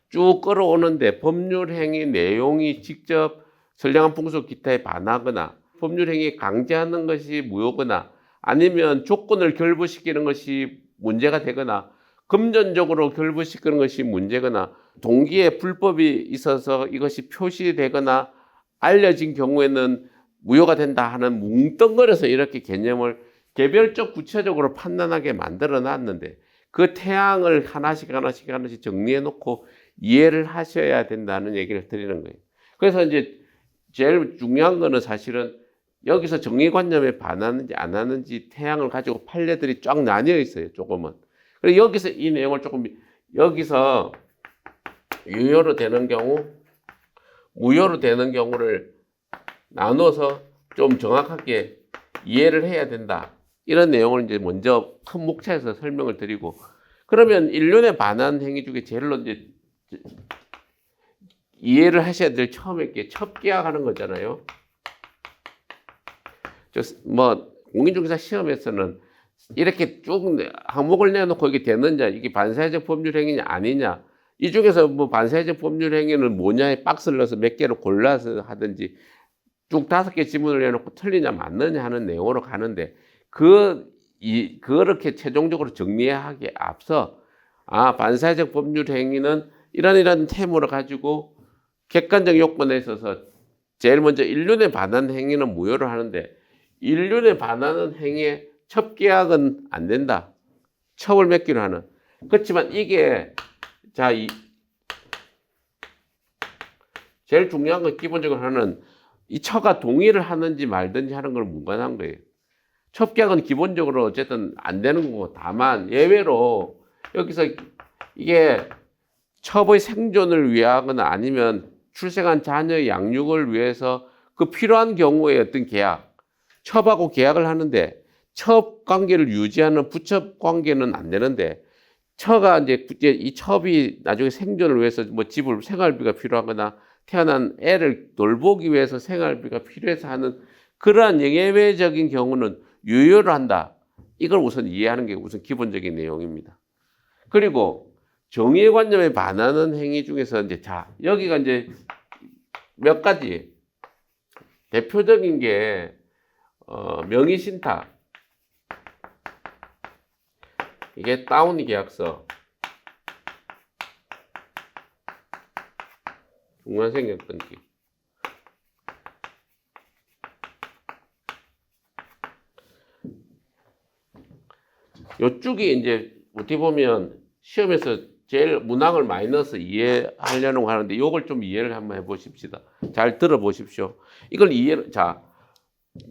쭉 끌어오는데 법률행위 내용이 직접 선량한 풍속 기타에 반하거나 법률행위 강제하는 것이 무효거나 아니면 조건을 결부시키는 것이 문제가 되거나 금전적으로 결부시키는 것이 문제거나 동기에 불법이 있어서 이것이 표시되거나 알려진 경우에는 무효가 된다 하는 뭉뚱그려서 이렇게 개념을 개별적 구체적으로 판단하게 만들어 놨는데 그 태양을 하나씩 정리해 놓고 이해를 하셔야 된다는 얘기를 드리는 거예요. 그래서 이제 제일 중요한 거는 사실은 여기서 정의관념에 반하는지 안 하는지 태양을 가지고 판례들이 쫙 나뉘어 있어요. 조금은. 그래서 여기서 이 내용을 조금 여기서 유효로 되는 경우 무효로 되는 경우를 나눠서 좀 정확하게 이해를 해야 된다. 이런 내용을 이제 먼저 큰 목차에서 설명을 드리고 그러면 인륜에 반한 행위 중에 제일로 이제 이해를 하셔야 될 처음에 첩계약하는 거잖아요. 뭐 공인중개사 시험에서는 이렇게 쭉 항목을 내놓고 이게 되느냐, 이게 반사회적 법률행위냐 아니냐, 이 중에서 뭐 반사회적 법률행위는 뭐냐에 박스를 넣어서 몇 개로 골라서 하든지 쭉 5개 지문을 내놓고 틀리냐 맞느냐 하는 내용으로 가는데 그렇게 최종적으로 정리하기에 앞서 반사회적 법률행위는 이런 테마를 가지고 객관적 요건에 있어서 제일 먼저 인륜에 반하는 행위는 무효를 하는데 인륜에 반하는 행위에 첩계약은 안 된다. 첩을 맺기로 하는. 그렇지만 이게 제일 중요한 건 기본적으로 하는 이 처가 동의를 하는지 말든지 하는 걸 무관한 거예요. 첩계약은 기본적으로 어쨌든 안 되는 거고 다만 예외로 여기서 이게 첩의 생존을 위하거나 아니면 출생한 자녀의 양육을 위해서 그 필요한 경우에 어떤 계약, 첩하고 계약을 하는데 첩 관계를 유지하는 부첩 관계는 안 되는데 처가 이제 이 첩이 나중에 생존을 위해서 뭐 집을 생활비가 필요하거나 태어난 애를 돌보기 위해서 생활비가 필요해서 하는 그러한 예외적인 경우는 유효를 한다. 이걸 우선 이해하는 게 우선 기본적인 내용입니다. 그리고 정의관념에 반하는 행위 중에서 이제 여기가 이제 몇 가지 대표적인 게 명의신탁, 이게 다운 계약서, 중간생략등기, 요쪽이 이제 어떻게 보면 시험에서 제일 문항을 많이 넣어서 이해하려고 하는데 이걸 좀 이해를 한번 해보십시다. 잘 들어보십시오. 이걸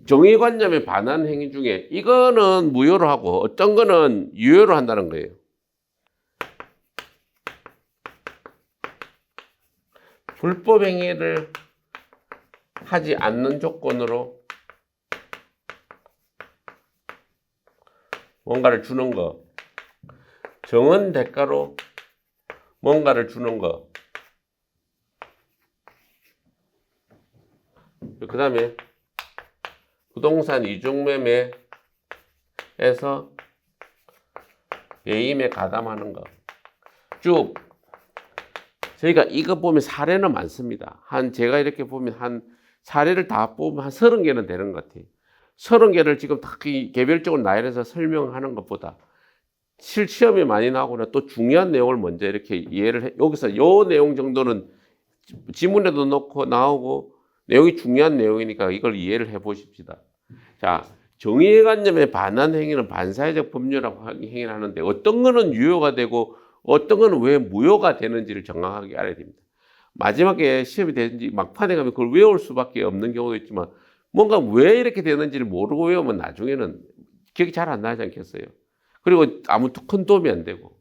정의관념에 반하는 행위 중에 이거는 무효로 하고 어떤 거는 유효로 한다는 거예요. 불법 행위를 하지 않는 조건으로 뭔가를 주는 거, 정한 대가로 뭔가를 주는 거. 그 다음에 부동산 이중매매에서 배임에 가담하는 거. 쭉 저희가 이거 보면 사례는 많습니다. 제가 이렇게 보면 사례를 다 뽑으면 한 30개는 되는 것 같아요. 30개를 지금 다 개별적으로 나열해서 설명하는 것보다 시험에 많이 나오거나 또 중요한 내용을 먼저 이렇게 이해를 해. 여기서 요 내용 정도는 지문에도 넣고 나오고 내용이 중요한 내용이니까 이걸 이해를 해 보십시다. 자, 정의관념에 반한 행위는 반사회적 법률이라고 행위를 하는데 어떤 거는 유효가 되고 어떤 거는 왜 무효가 되는지를 정확하게 알아야 됩니다. 마지막에 시험이 되든지 막판에 가면 그걸 외울 수밖에 없는 경우도 있지만 뭔가 왜 이렇게 되는지를 모르고 외우면 나중에는 기억이 잘 안 나지 않겠어요? 그리고 아무 큰 도움이 안 되고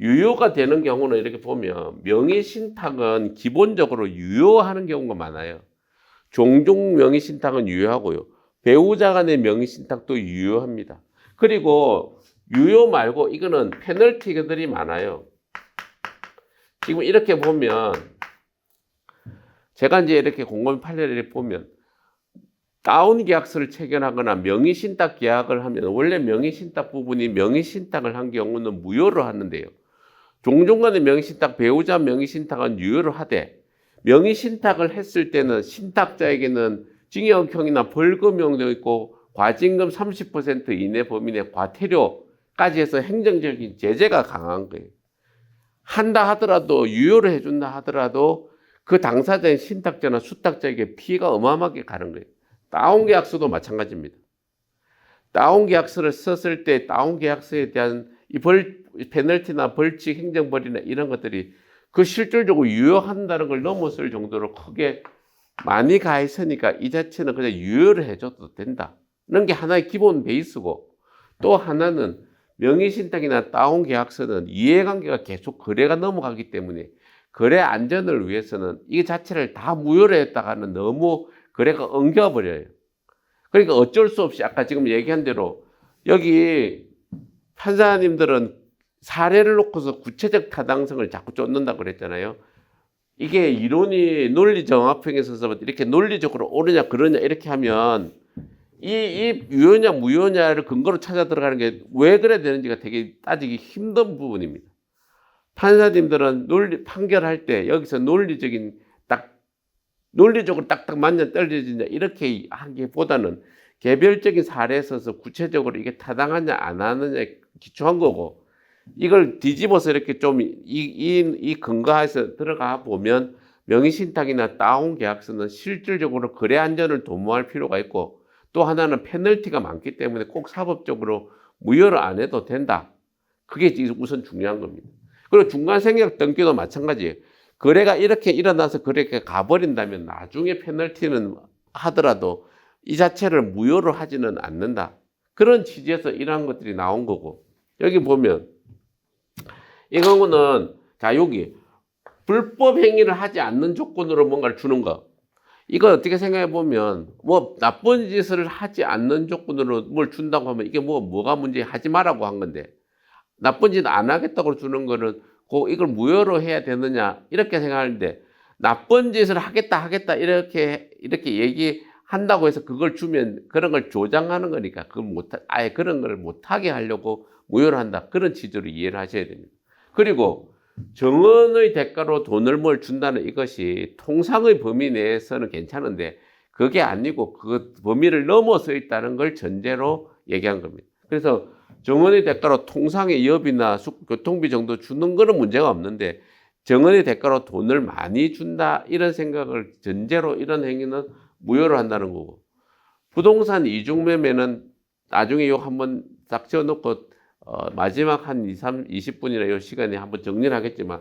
유효가 되는 경우는 이렇게 보면 명의신탁은 기본적으로 유효하는 경우가 많아요. 종종 명의신탁은 유효하고요. 배우자 간의 명의신탁도 유효합니다. 그리고 유효 말고 이거는 페널티들이 많아요. 지금 이렇게 보면 제가 이제 이렇게 곰곰이 판례를 보면 다운 계약서를 체결하거나 명의신탁 계약을 하면 원래 명의신탁 부분이 명의신탁을 한 경우는 무효로 하는데요. 종종 간의 명의신탁, 배우자 명의신탁은 유효로 하되 명의신탁을 했을 때는 신탁자에게는 징역형이나 벌금형도 있고 과징금 30% 이내 범위 내 과태료까지 해서 행정적인 제재가 강한 거예요. 한다 하더라도 유효를 해준다 하더라도 그 당사자의 신탁자나 수탁자에게 피해가 어마어마하게 가는 거예요. 다운계약서도 마찬가지입니다. 다운계약서를 썼을 때 다운계약서에 대한 이 페널티나 벌칙, 행정벌이나 이런 것들이 그 실질적으로 유효한다는 걸 넘어설 정도로 크게 많이 가했으니까 이 자체는 그냥 유효를 해줘도 된다는 게 하나의 기본 베이스고, 또 하나는 명의신탁이나 다운계약서는 이해관계가 계속 거래가 넘어가기 때문에 거래 안전을 위해서는 이 자체를 다 무효로 했다가는 너무 거래가 엉겨버려요. 그러니까 어쩔 수 없이 아까 지금 얘기한 대로 여기 판사님들은 사례를 놓고서 구체적 타당성을 자꾸 쫓는다고 그랬잖아요. 이게 이론이 논리정합형에 있어서 이렇게 논리적으로 옳으냐 그러냐 이렇게 하면 이 유효냐 무효냐를 근거로 찾아 들어가는 게 왜 그래야 되는지가 되게 따지기 힘든 부분입니다. 판사님들은 판결할 때 여기서 논리적으로 딱딱 맞냐 떨어지냐 이렇게 하기보다는 개별적인 사례에 있어서 구체적으로 이게 타당하냐 안 하느냐에 기초한 거고, 이걸 뒤집어서 이렇게 좀 이 근거에서 들어가 보면 명의신탁이나 다운계약서는 실질적으로 거래 안전을 도모할 필요가 있고, 또 하나는 페널티가 많기 때문에 꼭 사법적으로 무효를 안 해도 된다. 그게 우선 중요한 겁니다. 그리고 중간 생략 등기도 마찬가지예요. 거래가 이렇게 일어나서 그렇게 가버린다면 나중에 페널티는 하더라도 이 자체를 무효로 하지는 않는다. 그런 취지에서 이러한 것들이 나온 거고, 여기 보면 이 경우는 자 여기 불법 행위를 하지 않는 조건으로 뭔가를 주는 거, 이거 어떻게 생각해 보면 뭐 나쁜 짓을 하지 않는 조건으로 뭘 준다고 하면 이게 뭐가 문제, 하지 마라고 한 건데 나쁜 짓 안 하겠다고 주는 거는 이걸 무효로 해야 되느냐 이렇게 생각하는데, 나쁜 짓을 하겠다 이렇게 얘기한다고 해서 그걸 주면 그런 걸 조장하는 거니까 아예 그런 걸 못하게 하려고 무효로 한다, 그런 취지로 이해를 하셔야 됩니다. 그리고 정언의 대가로 돈을 뭘 준다는 이것이 통상의 범위 내에서는 괜찮은데 그게 아니고 그 범위를 넘어서 있다는 걸 전제로 얘기한 겁니다. 그래서 정언의 대가로 통상의 여비나 교통비 정도 주는 거는 문제가 없는데 정언의 대가로 돈을 많이 준다 이런 생각을 전제로 이런 행위는 무효로 한다는 거고, 부동산 이중매매는 나중에 이거 한번 딱 지어놓고 마지막 한 20분이나 이 시간에 한번 정리를 하겠지만,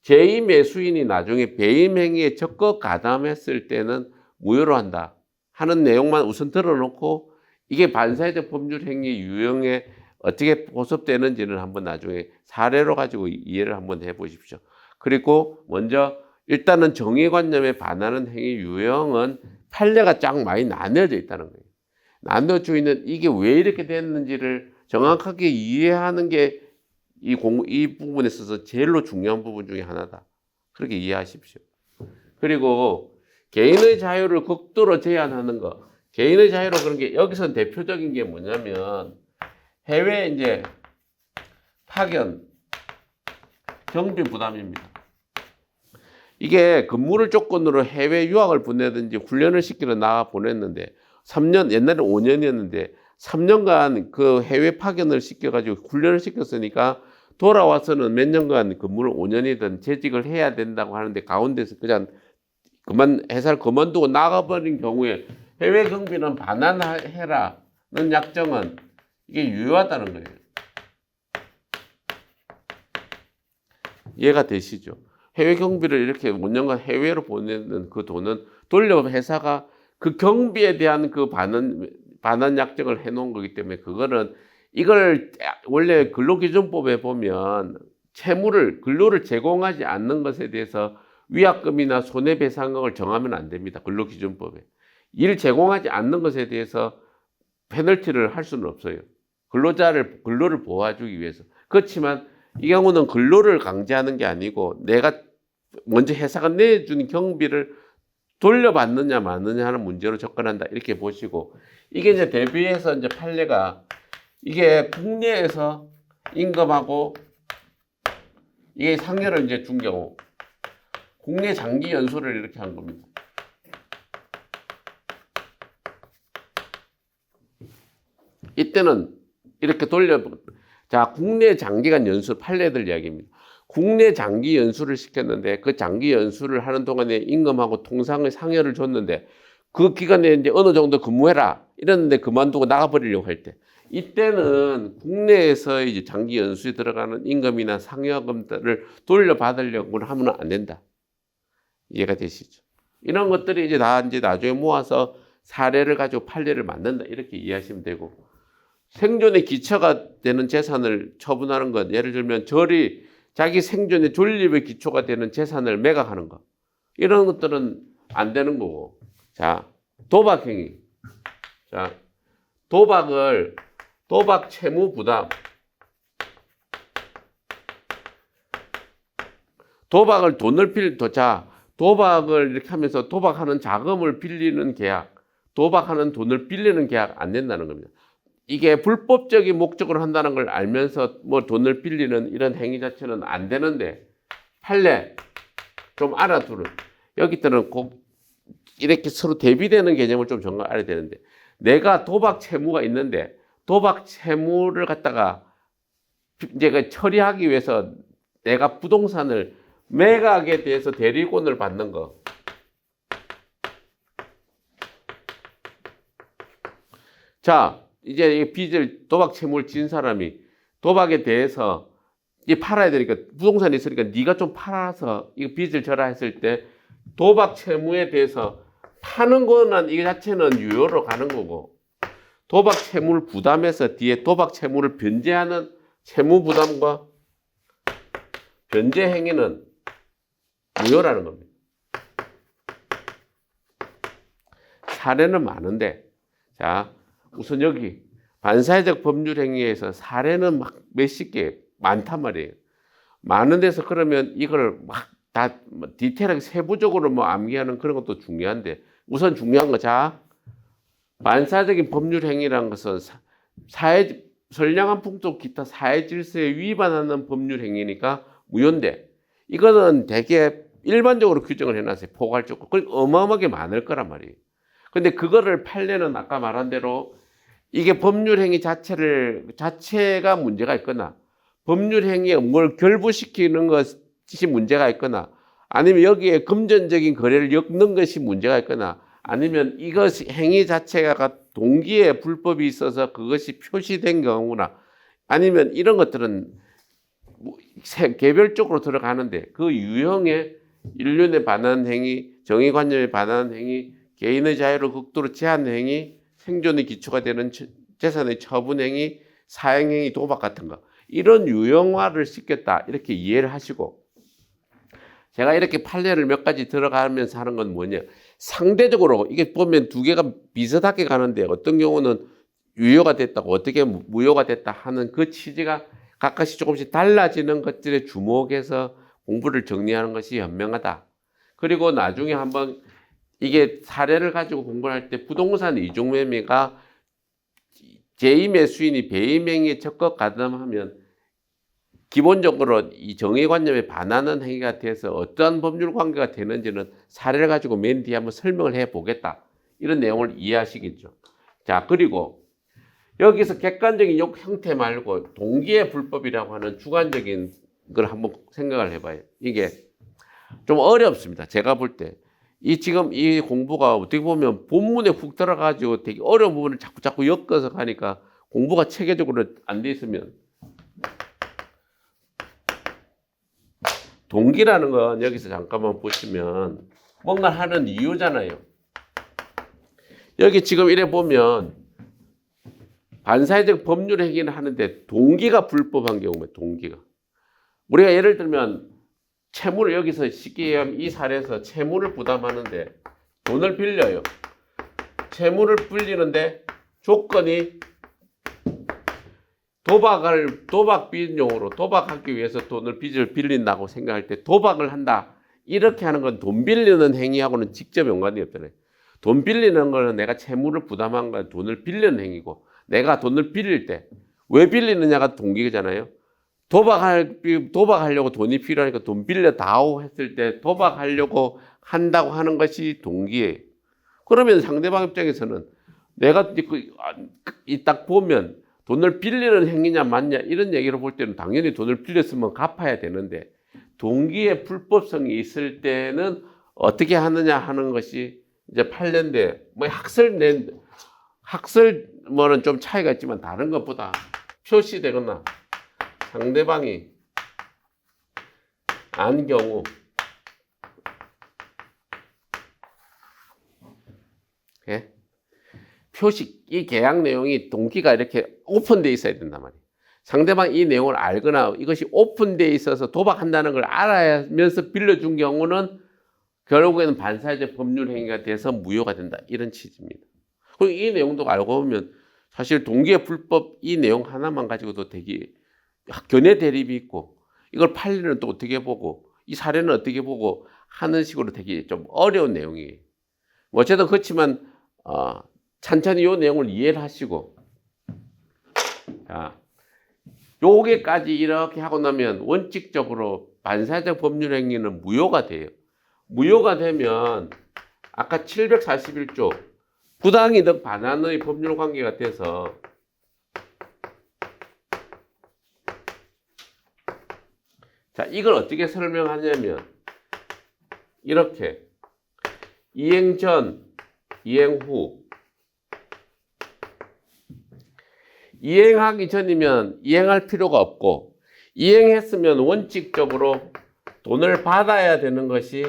제2매수인이 나중에 배임 행위에 적극 가담했을 때는 무효로 한다 하는 내용만 우선 들어놓고 이게 반사회적 법률 행위 유형에 어떻게 보섭되는지는 한번 나중에 사례로 가지고 이해를 한번 해보십시오. 그리고 먼저 일단은 정의관념에 반하는 행위 유형은 판례가 쫙 많이 나뉘어져 있다는 거예요. 나뉘어져 있는 이게 왜 이렇게 됐는지를 정확하게 이해하는 게 이 부분에 있어서 제일로 중요한 부분 중에 하나다. 그렇게 이해하십시오. 그리고 개인의 자유를 극도로 제한하는 거. 개인의 자유로 그런 게 여기서 대표적인 게 뭐냐면 해외 이제 파견, 경비 부담입니다. 이게 근무를 조건으로 해외 유학을 보내든지 훈련을 시키러 나가 보냈는데 3년, 옛날에 5년이었는데 3년간 그 해외 파견을 시켜가지고 훈련을 시켰으니까 돌아와서는 몇 년간 근무를 5년이든 재직을 해야 된다고 하는데 가운데서 그냥 회사를 그만두고 나가버린 경우에 해외 경비는 반환해라는 약정은 이게 유효하다는 거예요. 이해가 되시죠? 해외 경비를 이렇게 5년간 해외로 보내는 그 돈은 돌려 회사가 그 경비에 대한 그 반환 약정을 해놓은 거기 때문에 그거는 이걸 원래 근로기준법에 보면 근로를 제공하지 않는 것에 대해서 위약금이나 손해배상額을 정하면 안 됩니다. 근로기준법에. 일 제공하지 않는 것에 대해서 페널티를 할 수는 없어요. 근로를 보호해주기 위해서. 그렇지만 이 경우는 근로를 강제하는 게 아니고 내가 먼저 회사가 내주는 경비를 돌려받느냐 마느냐 하는 문제로 접근한다. 이렇게 보시고 이게 이제 대비해서 이제 판례가 이게 국내에서 임금하고 이게 상여를 이제 준 경우 국내 장기 연수를 이렇게 한 겁니다. 이때는 이렇게 자, 국내 장기간 연수 판례들 이야기입니다. 국내 장기 연수를 시켰는데 그 장기 연수를 하는 동안에 임금하고 통상의 상여를 줬는데 그 기간에 이제 어느 정도 근무해라 이랬는데 그만두고 나가버리려고 할 때 이때는 국내에서 이제 장기 연수에 들어가는 임금이나 상여금들을 돌려받으려고 하면 안 된다. 이해가 되시죠? 이런 것들이 이제 나중에 모아서 사례를 가지고 판례를 만든다 이렇게 이해하시면 되고 생존의 기초가 되는 재산을 처분하는 것 예를 들면 절이 자기 생존의 존립의 기초가 되는 재산을 매각하는 것 이런 것들은 안 되는 거고 자 도박행위 자 도박 채무 부담 도박을 이렇게 하면서 도박하는 자금을 빌리는 계약 도박하는 돈을 빌리는 계약 안 된다는 겁니다. 이게 불법적인 목적으로 한다는 걸 알면서 뭐 돈을 빌리는 이런 행위 자체는 안 되는데 판례 좀 알아두는 여기 때는 꼭 이렇게 서로 대비되는 개념을 좀 정말 알아야 되는데 내가 도박 채무가 있는데 도박 채무를 갖다가 이제 처리하기 위해서 내가 부동산을 매각에 대해서 대리권을 받는 거 자 이제 이 빚을 도박 채무를 진 사람이 도박에 대해서 이 팔아야 되니까 부동산이 있으니까 네가 좀 팔아서 이 빚을 져라 했을 때 도박 채무에 대해서 파는 거는 이 자체는 유효로 가는 거고 도박 채무를 부담해서 뒤에 도박 채무를 변제하는 채무 부담과 변제 행위는 무효라는 겁니다. 사례는 많은데 자 우선 여기 반사회적 법률 행위에서 사례는 막 몇십 개 많단 말이에요. 많은 데서 그러면 이걸 막 다 디테일하게 세부적으로 뭐 암기하는 그런 것도 중요한데 우선 중요한 거 자 반사적인 법률 행위라는 것은 선량한 풍토 기타 사회 질서에 위반하는 법률 행위니까 무효인데 이거는 되게 일반적으로 규정을 해놨어요. 포괄적으로. 그러니까 어마어마하게 많을 거란 말이에요. 근데 그거를 판례는 아까 말한 대로 이게 법률 행위 자체가 문제가 있거나 법률 행위에 뭘 결부시키는 것이 문제가 있거나 아니면 여기에 금전적인 거래를 엮는 것이 문제가 있거나 아니면 이것이 행위 자체가 동기에 불법이 있어서 그것이 표시된 경우나 아니면 이런 것들은 개별적으로 들어가는데 그 유형의 인륜에 반하는 행위, 정의관념에 반하는 행위, 개인의 자유를 극도로 제한하는 행위, 생존의 기초가 되는 재산의 처분 행위, 사행 행위, 도박 같은 거 이런 유형화를 시켰다 이렇게 이해를 하시고 제가 이렇게 판례를 몇 가지 들어가면서 하는 건 뭐냐 상대적으로 이게 보면 두 개가 비슷하게 가는데 어떤 경우는 유효가 됐다고 어떻게 무효가 됐다 하는 그 취지가 각각씩 조금씩 달라지는 것들에 주목해서 공부를 정리하는 것이 현명하다. 그리고 나중에 한번 이게 사례를 가지고 공부를 할 때 부동산 이중매매가 제2매수인이 배임행위에 적극 가담하면 기본적으로 이 정의관념에 반하는 행위가 돼서 어떠한 법률 관계가 되는지는 사례를 가지고 맨 뒤에 한번 설명을 해 보겠다. 이런 내용을 이해하시겠죠. 자, 그리고 여기서 객관적인 형태 말고 동기의 불법이라고 하는 주관적인 걸 한번 생각을 해봐요. 이게 좀 어렵습니다. 제가 볼 때. 지금 이 공부가 어떻게 보면 본문에 훅 들어가지고 되게 어려운 부분을 자꾸 엮어서 가니까 공부가 체계적으로 안 돼 있으면 동기라는 건 여기서 잠깐만 보시면 뭔가 하는 이유잖아요. 여기 지금 이래 보면 반사회적 법률 행위를 하는데 동기가 불법한 경우면 동기가. 우리가 예를 들면 채무를 여기서 쉽게 얘기하면 이 사례에서 채무를 부담하는데 돈을 빌려요. 채무를 빌리는데 조건이 도박 비용으로 도박하기 위해서 빚을 빌린다고 생각할 때 도박을 한다. 이렇게 하는 건 돈 빌리는 행위하고는 직접 연관이 없잖아요. 돈 빌리는 거는 내가 채무를 부담한 건 돈을 빌리는 행위고 내가 돈을 빌릴 때 왜 빌리느냐가 동기잖아요. 도박하려고 돈이 필요하니까 돈 빌려 다오 했을 때 도박하려고 한다고 하는 것이 동기예요. 그러면 상대방 입장에서는 내가 딱 보면 돈을 빌리는 행위냐 맞냐 이런 얘기를 볼 때는 당연히 돈을 빌렸으면 갚아야 되는데 동기의 불법성이 있을 때는 어떻게 하느냐 하는 것이 이제 판례인데 뭐 학설 뭐는 좀 차이가 있지만 다른 것보다 표시되거나 상대방이 안 경우 예? 이 계약 내용이 동기가 이렇게 오픈되어 있어야 된단 말이에요. 상대방이 이 내용을 알거나 이것이 오픈되어 있어서 도박한다는 걸 알아야면서 빌려준 경우는 결국에는 반사회적 법률 행위가 돼서 무효가 된다. 이런 취지입니다. 그리고 이 내용도 알고 보면 사실 동기의 불법 이 내용 하나만 가지고도 되게 견해 대립이 있고 이걸 판례는 또 어떻게 보고 이 사례는 어떻게 보고 하는 식으로 되게 좀 어려운 내용이에요. 어쨌든 그렇지만 천천히 이 내용을 이해를 하시고 자, 요게까지 이렇게 하고 나면 원칙적으로 반사회적 법률 행위는 무효가 돼요. 무효가 되면 아까 741조 부당이득 반환의 법률 관계가 돼서 자, 이걸 어떻게 설명하냐면 이렇게 이행 전, 이행 후 이행하기 전이면 이행할 필요가 없고 이행했으면 원칙적으로 돈을 받아야 되는 것이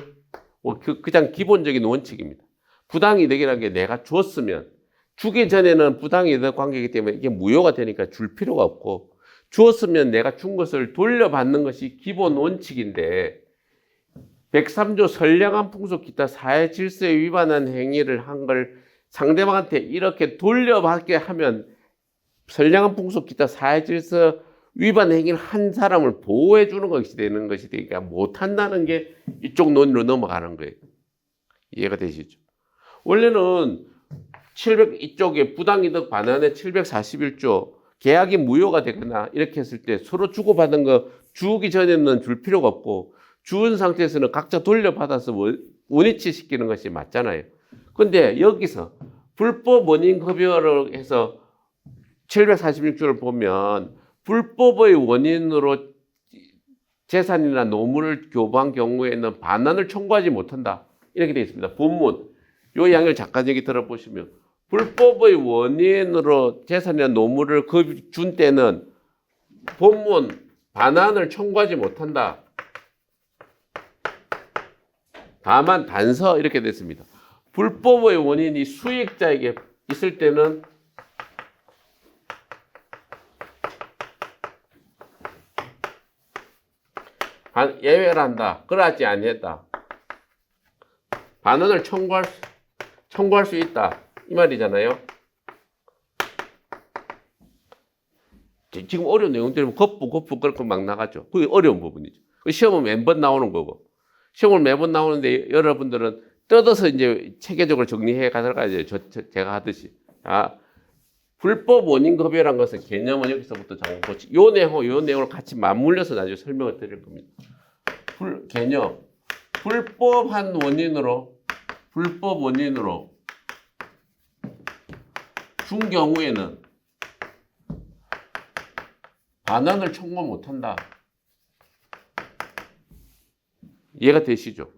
가장 기본적인 원칙입니다. 부당이득이라는 게 내가 줬으면 주기 전에는 부당이득 관계이기 때문에 이게 무효가 되니까 줄 필요가 없고 주었으면 내가 준 것을 돌려받는 것이 기본 원칙인데 103조 선량한 풍속 기타 사회 질서에 위반한 행위를 한 걸 상대방한테 이렇게 돌려받게 하면 선량한 풍속 기타 사회 질서 위반 행위를 한 사람을 보호해 주는 것이 되는 것이 되니까 못한다는 게 이쪽 논리로 넘어가는 거예요. 이해가 되시죠? 원래는 이쪽에 부당이득 반환의 741조 계약이 무효가 되거나 이렇게 했을 때 서로 주고받은 거 주기 전에는 줄 필요가 없고 주은 상태에서는 각자 돌려받아서 원위치 시키는 것이 맞잖아요. 근데 여기서 불법 원인 급여를 해서 746조를 보면 불법의 원인으로 재산이나 노무를 교부한 경우에는 반환을 청구하지 못한다. 이렇게 되어 있습니다. 본문. 이 양을 잠깐 여기 들어보시면 불법의 원인으로 재산이나 노무를 준 때는 본문 반환을 청구하지 못한다. 다만 단서 이렇게 됐습니다. 불법의 원인이 수익자에게 있을 때는 예외를 한다. 그러지 아니했다. 반환을 청구할 수 있다. 이 말이잖아요. 지금 어려운 내용들은 거푸 그렇게 막 나가죠. 그게 어려운 부분이죠. 시험은 매번 나오는 거고. 시험을 매번 나오는데 여러분들은 뜯어서 이제 체계적으로 정리해 가야 돼요. 제가 하듯이. 불법 원인급여란 것은 개념은 여기서부터 잠깐 요 내용을 같이 맞물려서 나중에 설명을 드릴 겁니다. 개념. 불법 원인으로 준 경우에는 반환을 청구 못한다. 이해가 되시죠?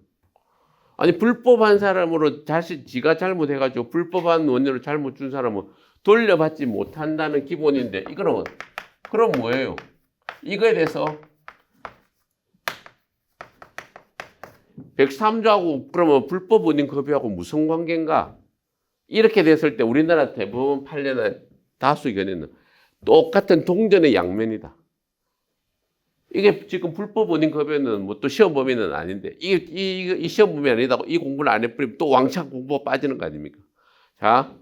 아니 불법한 사람으로 지가 잘못해가지고 불법한 원인으로 잘못 준 사람은 돌려받지 못한다는 기본인데 이거는 그럼 뭐예요? 이거에 대해서 103조하고 그러면 불법 원인 급여하고 무슨 관계인가? 이렇게 됐을 때 우리나라 대부분 판례는 다수 의견에는 똑같은 동전의 양면이다. 이게 지금 불법 원인 급여는 뭐 또 시험 범위는 아닌데 이 시험 범위 아니다고 이 공부를 안 해버리면 또 왕창 공부가 빠지는 거 아닙니까? 자,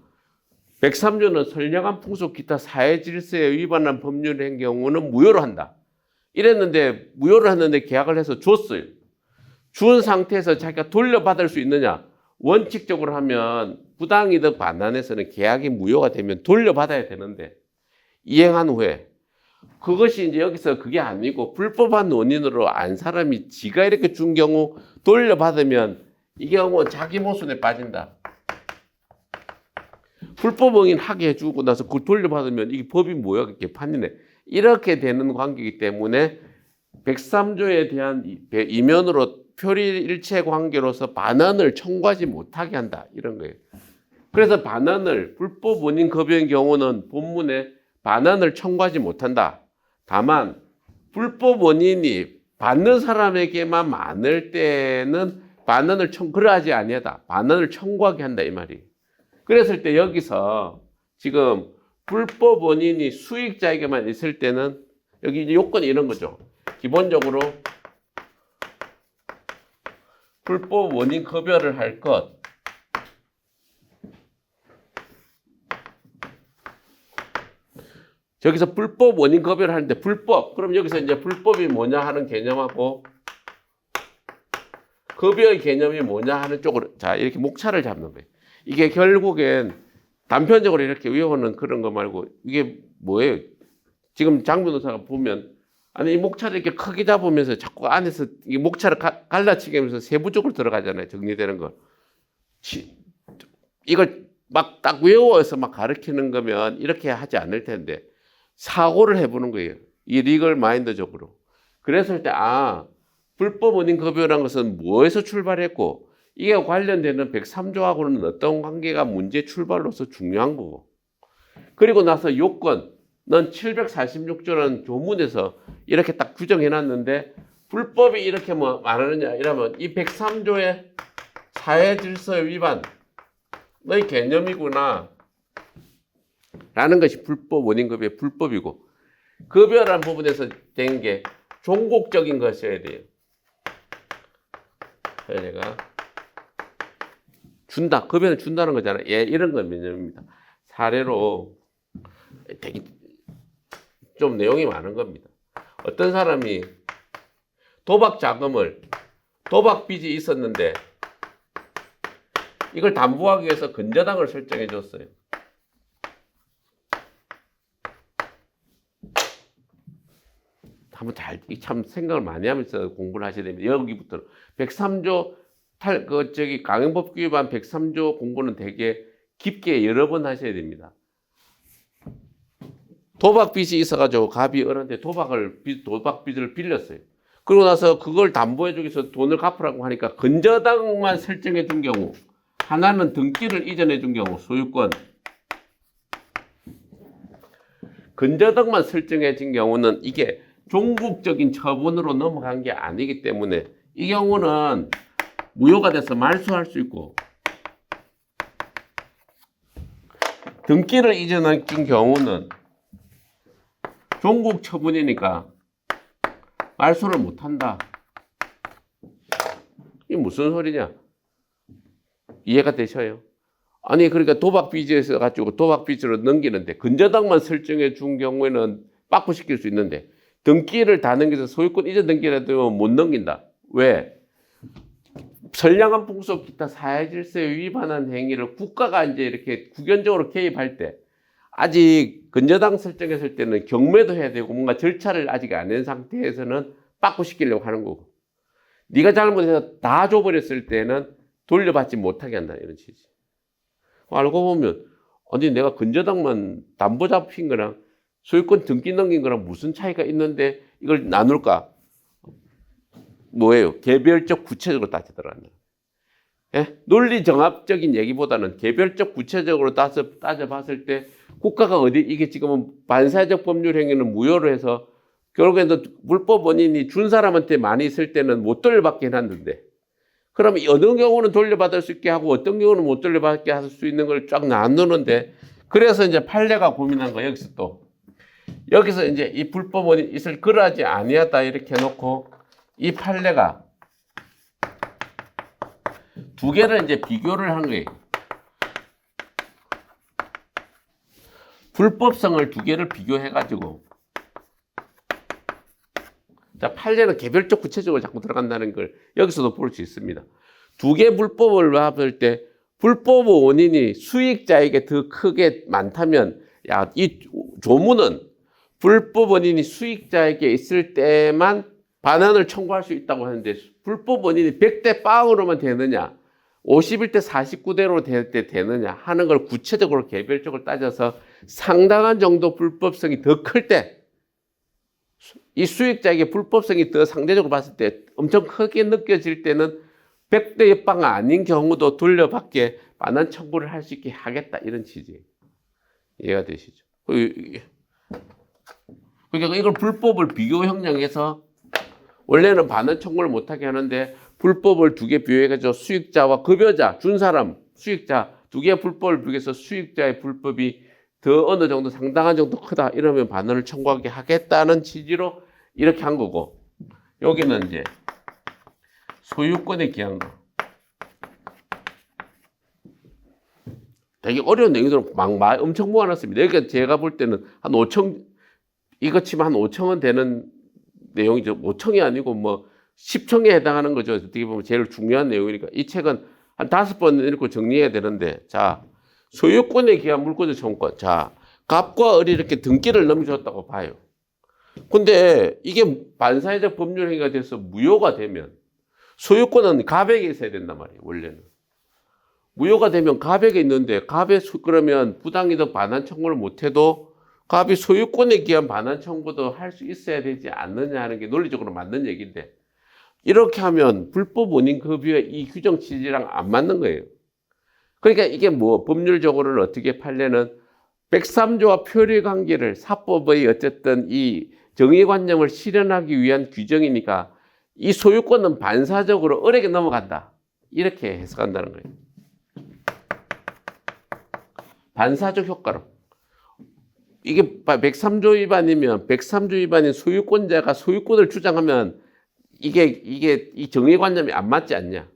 103조는 선량한 풍속 기타 사회 질서에 위반한 법률을 한 경우는 무효로 한다. 이랬는데 무효를 하는데 계약을 해서 줬어요. 준 상태에서 자기가 돌려받을 수 있느냐? 원칙적으로 하면 부당이득 반환에서는 계약이 무효가 되면 돌려받아야 되는데 이행한 후에 그것이 이제 여기서 그게 아니고 불법한 원인으로 안 사람이 지가 이렇게 준 경우 돌려받으면 이 경우 자기 모순에 빠진다. 불법 원인 하게 해주고 나서 그걸 돌려받으면 이게 법이 뭐야? 그게 판이네. 이렇게 되는 관계이기 때문에 103조에 대한 이면으로 표리일체 관계로서 반환을 청구하지 못하게 한다. 이런 거예요. 그래서 반환을 불법 원인 급여인 경우는 본문에 반환을 청구하지 못한다. 다만 불법 원인이 받는 사람에게만 많을 때는 반환을 그러하지 아니하다. 반환을 청구하게 한다 이 말이. 그랬을 때 여기서 지금 불법 원인이 수익자에게만 있을 때는 여기 요건이 이런 거죠. 기본적으로 불법 원인 급여를 할 것. 여기서 불법 원인 급여를 하는데 불법. 그럼 여기서 이제 불법이 뭐냐 하는 개념하고 급여의 개념이 뭐냐 하는 쪽으로 자 이렇게 목차를 잡는 거예요. 이게 결국엔 단편적으로 이렇게 외우는 그런 거 말고 이게 뭐예요? 지금 장 변호사가 보면 아니 이 목차를 이렇게 크게 잡으면서 자꾸 안에서 이 목차를 갈라치게 하면서 세부적으로 들어가잖아요. 정리되는 거. 이걸 막 딱 외워서 막 가르치는 거면 이렇게 하지 않을 텐데 사고를 해보는 거예요. 이 리걸 마인드적으로. 그랬을 때 불법 원인 급여라는 것은 뭐에서 출발했고 이게 관련되는 103조하고는 어떤 관계가 문제 출발로서 중요한 거고 그리고 나서 요건 넌 746조라는 조문에서 이렇게 딱 규정해놨는데 불법이 이렇게 뭐 말하느냐 이러면 이 103조의 사회 질서의 위반 너의 개념이구나 라는 것이 불법 원인급여의 불법이고 급여라는 부분에서 된 게 종국적인 것이어야 돼요. 그래서 내가 준다. 급여는 준다는 거잖아요. 예, 이런 건 개념입니다. 사례로 되게 좀 내용이 많은 겁니다. 어떤 사람이 도박 자금을 도박 빚이 있었는데 이걸 담보하기 위해서 근저당을 설정해 줬어요. 한번 참 생각을 많이 하면서 공부를 하셔야 됩니다. 여기부터 103조 강행법 위반 103조 공부는 되게 깊게 여러 번 하셔야 됩니다. 도박 빚이 있어가지고 갑이 어른한테 도박 빚을 빌렸어요. 그러고 나서 그걸 담보해주기 위해서 돈을 갚으라고 하니까 근저당만 설정해 준 경우 하나는 등기를 이전해 준 경우 소유권 근저당만 설정해 준 경우는 이게 종국적인 처분으로 넘어간 게 아니기 때문에 이 경우는 무효가 돼서 말소할 수 있고 등기를 이전한 경우는 종국 처분이니까 말소를 못한다. 이게 무슨 소리냐? 이해가 되셔요? 아니 그러니까 도박 빚에서 가지고 도박 빚으로 넘기는데 근저당만 설정해 준 경우에는 빠꾸시킬 수 있는데 등기를 다 넘겨서 소유권 이전 등기라도 못 넘긴다. 왜? 선량한 풍속 기타 사회질서에 위반한 행위를 국가가 이제 이렇게 국연적으로 개입할 때 아직 근저당 설정했을 때는 경매도 해야 되고 뭔가 절차를 아직 안 한 상태에서는 빠꾸시키려고 하는 거고 네가 잘못해서 다 줘버렸을 때는 돌려받지 못하게 한다 이런 취지. 알고 보면 아니 내가 근저당만 담보 잡힌 거랑 소유권 등기 넘긴 거랑 무슨 차이가 있는데 이걸 나눌까? 뭐예요? 개별적 구체적으로 따지더라는. 예? 논리 정합적인 얘기보다는 개별적 구체적으로 따져봤을 때 국가가 어디 이게 지금은 반사회적 법률 행위는 무효로 해서 결국에는 불법 원인이 준 사람한테 많이 있을 때는 못 돌려받게 해놨는데 그럼 어느 경우는 돌려받을 수 있게 하고 어떤 경우는 못 돌려받게 할 수 있는 걸 쫙 나누는데 그래서 이제 판례가 고민한 거 여기서 이제 이 불법 원인 있을 그러하지 아니하다 이렇게 해놓고 이 판례가 두 개를 이제 비교를 한 거예요. 불법성을 두 개를 비교해가지고 자 판례는 개별적 구체적으로 자꾸 들어간다는 걸 여기서도 볼 수 있습니다. 두 개 불법을 봤을 때 불법 원인이 수익자에게 더 크게 많다면 야, 이 조문은 불법 원인이 수익자에게 있을 때만 반환을 청구할 수 있다고 하는데 불법 원인이 100대 빵으로만 되느냐 51대 49대로 될 때 되느냐 하는 걸 구체적으로 개별적으로 따져서 상당한 정도 불법성이 더 클 때 이 수익자에게 불법성이 더 상대적으로 봤을 때 엄청 크게 느껴질 때는 100대 빵 아닌 경우도 돌려받게 반환 청구를 할 수 있게 하겠다 이런 취지예요. 이해가 되시죠? 그러니까 이걸 불법을 비교 형량해서 원래는 반환 청구를 못하게 하는데 불법을 두 개 비교해가지고 수익자와 급여자, 준 사람, 수익자 두 개의 불법을 비교해서 수익자의 불법이 더 어느 정도 상당한 정도 크다 이러면 반환을 청구하게 하겠다는 취지로 이렇게 한 거고 여기는 이제 소유권에 기한 거 되게 어려운 내용들을 막 엄청 모아놨습니다. 여기가 제가 볼 때는 한 5천 이거 치면 한 5천원 되는 내용이죠. 5천이 아니고 뭐 10천에 해당하는 거죠. 어떻게 보면 제일 중요한 내용이니까 이 책은 한 5번 읽고 정리해야 되는데 자 소유권에 기한 물권적 청구권 자 갑과 을이 이렇게 등기를 넘겨줬다고 봐요. 근데 이게 반사회적 법률 행위가 돼서 무효가 되면 소유권은 갑에게 있어야 된단 말이에요. 원래는 무효가 되면 갑에게 있는데 갑에 그러면 부당이득 반환 청구를 못해도 갑이 소유권에 기한 반환 청구도 할 수 있어야 되지 않느냐 하는 게 논리적으로 맞는 얘기인데 이렇게 하면 불법 원인 급여의 이 규정 취지랑 안 맞는 거예요. 그러니까 이게 뭐 법률적으로는 어떻게 판례는 103조와 표리 관계를 사법의 어쨌든 이 정의관념을 실현하기 위한 규정이니까 이 소유권은 반사적으로 을에게 넘어간다. 이렇게 해석한다는 거예요. 반사적 효과로. 이게 103조 위반이면 103조 위반인 소유권자가 소유권을 주장하면 이게 이 정의관념이 안 맞지 않냐.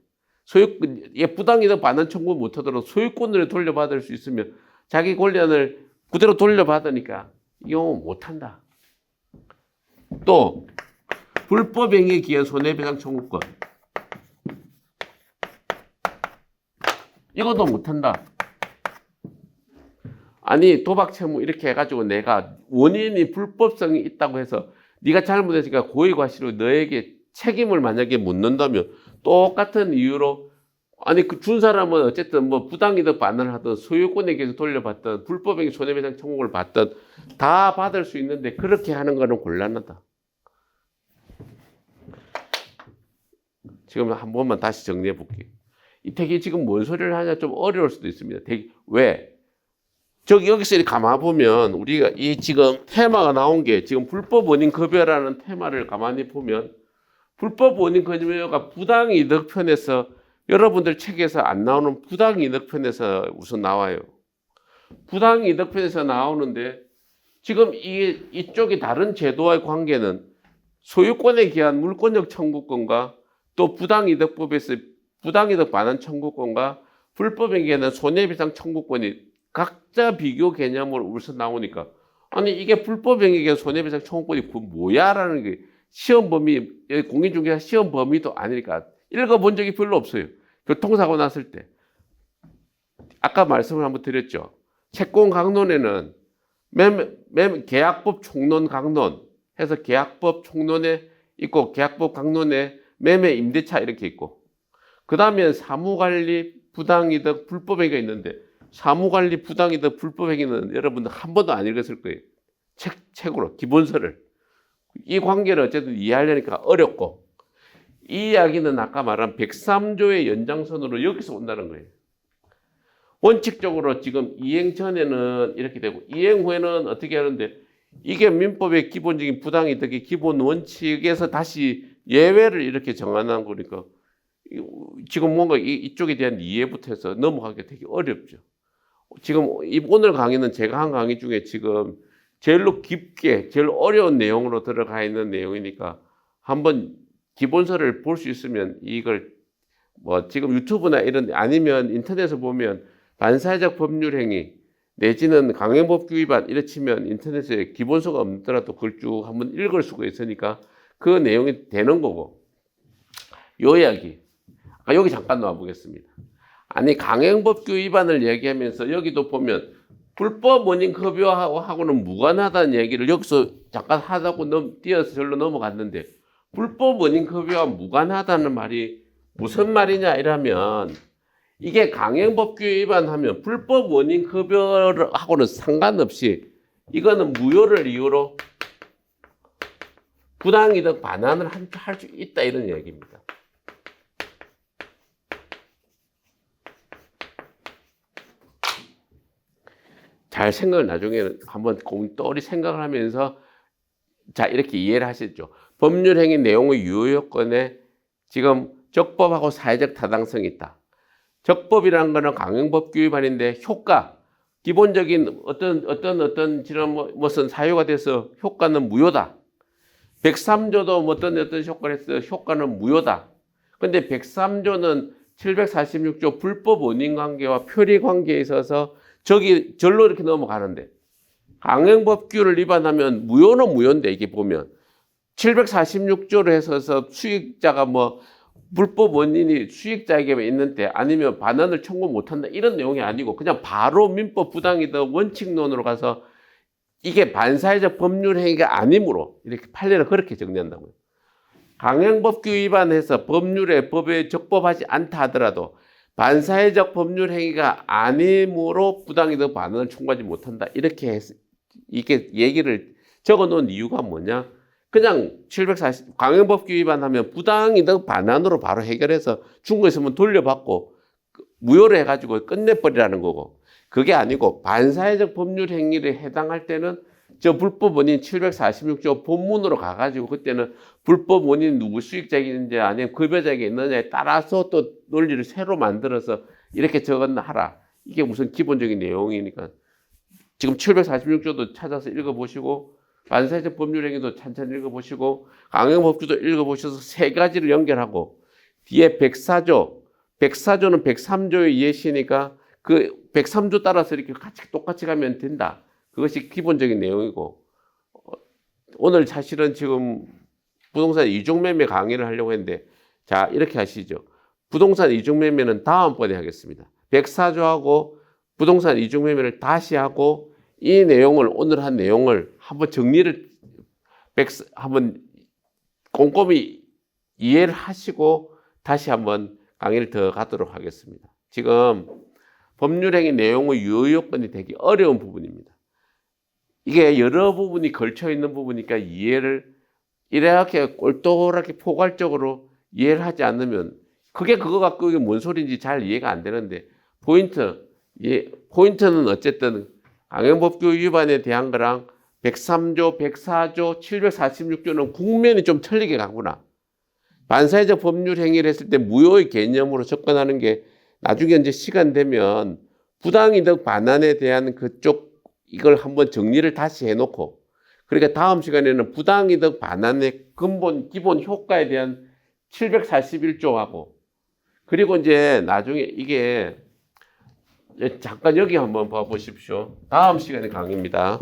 이게 부당이득 반환 청구 못하도록 소유권을 돌려받을 수 있으면 자기 권리안을 그대로 돌려받으니까 이 경우 못한다. 또 불법행위에 기한 손해배상 청구권 이것도 못한다. 아니 도박채무 이렇게 해가지고 내가 원인이 불법성이 있다고 해서 네가 잘못했으니까 고의과실로 너에게 책임을 만약에 묻는다면 똑같은 이유로 아니 그 준 사람은 어쨌든 뭐 부당이득 반환을 하든 소유권에 기해서 돌려받든 불법행위 손해배상 청구를 받든 다 받을 수 있는데 그렇게 하는 거는 곤란하다. 지금 한 번만 다시 정리해 볼게요. 이 되게 지금 뭔 소리를 하냐 좀 어려울 수도 있습니다. 되게 왜? 여기서 이렇게 가만 보면 우리가 이 지금 테마가 나온 게 지금 불법 원인 급여라는 테마를 가만히 보면 불법 원인 급여가 부당이득 편에서 여러분들 책에서 안 나오는 부당이득 편에서 우선 나와요. 부당이득 편에서 나오는데 지금 이쪽이 다른 제도와의 관계는 소유권에 기한 물권적 청구권과 또 부당이득법에서 부당이득 반환 청구권과 불법에 기한 손해배상 청구권이 각자 비교 개념으로 우선 나오니까 아니 이게 불법행위가 손해배상 청구권이 그 뭐야라는 게 시험 범위 공인중개사 시험 범위도 아니니까 읽어본 적이 별로 없어요. 교통사고 났을 때 아까 말씀을 한번 드렸죠. 채권 강론에는 계약법 총론 강론 해서 계약법 총론에 있고 계약법 강론에 매매 임대차 이렇게 있고 그 다음에 사무관리 부당이득 불법행위가 있는데 사무관리 부당이득 불법행위는 여러분들 한 번도 안 읽었을 거예요. 책으로 기본서를 이 관계를 어쨌든 이해하려니까 어렵고 이 이야기는 아까 말한 103조의 연장선으로 여기서 온다는 거예요. 원칙적으로 지금 이행 전에는 이렇게 되고 이행 후에는 어떻게 하는데 이게 민법의 기본적인 부당이득의 기본 원칙에서 다시 예외를 이렇게 정하는 거니까 지금 뭔가 이쪽에 대한 이해부터 해서 넘어가기가 되게 어렵죠. 지금 오늘 강의는 제가 한 강의 중에 지금 제일로 깊게 제일 어려운 내용으로 들어가 있는 내용이니까 한번 기본서를 볼 수 있으면 이걸 뭐 지금 유튜브나 이런 아니면 인터넷에서 보면 반사회적 법률행위 내지는 강행법규 위반 이래 치면 인터넷에 기본서가 없더라도 그걸 쭉 한번 읽을 수가 있으니까 그 내용이 되는 거고 요 이야기 여기 잠깐 놔보겠습니다. 아니 강행법규 위반을 얘기하면서 여기도 보면 불법 원인 급여하고는 무관하다는 얘기를 여기서 잠깐 하다고 띄어서 절로 넘어갔는데 불법 원인 급여와 무관하다는 말이 무슨 말이냐 이러면 이게 강행법규 위반하면 불법 원인 급여하고는 상관없이 이거는 무효를 이유로 부당이득 반환을 할 수 있다 이런 얘기입니다. 잘 생각을 나중에 한번 떠오리 생각을 하면서 자 이렇게 이해를 하셨죠. 법률행위 내용의 유효 요건에 지금 적법하고 사회적 타당성이 있다. 적법이라는 거는 강행법규 위반인데 효과 기본적인 어떤 지금 무슨 사유가 돼서 효과는 무효다. 103조도 어떤 효과를 해서 효과는 무효다. 근데 103조는 746조 불법 원인관계와 표리관계에 있어서 절로 이렇게 넘어가는데 강행법규를 위반하면 무효는 무효인데 이게 보면 746조로 해서 수익자가 뭐 불법 원인이 수익자에게 있는데 아니면 반환을 청구 못한다 이런 내용이 아니고 그냥 바로 민법 부당이득 원칙론으로 가서 이게 반사회적 법률 행위가 아니므로 이렇게 판례를 그렇게 정리한다고요. 강행법규 위반해서 법에 적법하지 않다 하더라도 반사회적 법률 행위가 아니므로 부당이득 반환을 청구하지 못한다. 이렇게 해서 이게 얘기를 적어 놓은 이유가 뭐냐? 그냥 740 강행법규 위반하면 부당이득 반환으로 바로 해결해서 중국에 있으면 돌려받고 무효로 해가지고 끝내버리라는 거고 그게 아니고 반사회적 법률 행위를 해당할 때는 저 불법 원인 746조 본문으로 가가지고 그때는 불법 원인 누구 수익자에게 아니면 급여자에게 있느냐에 따라서 또 논리를 새로 만들어서 이렇게 적어하라. 이게 무슨 기본적인 내용이니까 지금 746조도 찾아서 읽어보시고 반사회적 법률행위도 찬찬히 읽어보시고 강행법규도 읽어보셔서 세 가지를 연결하고 뒤에 104조는 103조의 예시니까 그 103조 따라서 이렇게 똑같이 가면 된다. 그것이 기본적인 내용이고 오늘 사실은 지금 부동산 이중매매 강의를 하려고 했는데 자 이렇게 하시죠. 부동산 이중매매는 다음번에 하겠습니다. 104조하고 부동산 이중매매를 다시 하고 이 내용을 오늘 한 내용을 한번 정리를 한번 꼼꼼히 이해를 하시고 다시 한번 강의를 더 가도록 하겠습니다. 지금 법률행위 내용의 유효 요건이 되게 어려운 부분입니다. 이게 여러 부분이 걸쳐 있는 부분이니까 이해를 이렇게 꼴똘하게 포괄적으로 이해를 하지 않으면 그거 갖고 이게 뭔 소리인지 잘 이해가 안 되는데 포인트는 어쨌든 강행법규 위반에 대한 거랑 103조, 104조, 746조는 국면이 좀 틀리게 가구나. 반사회적 법률 행위를 했을 때 무효의 개념으로 접근하는 게 나중에 이제 시간 되면 부당이득 반환에 대한 그쪽 이걸 한번 정리를 다시 해놓고 그러니까 다음 시간에는 부당이득 반환의 기본 효과에 대한 741조하고 그리고 이제 나중에 이게 잠깐 여기 한번 봐보십시오. 다음 시간에 강의입니다.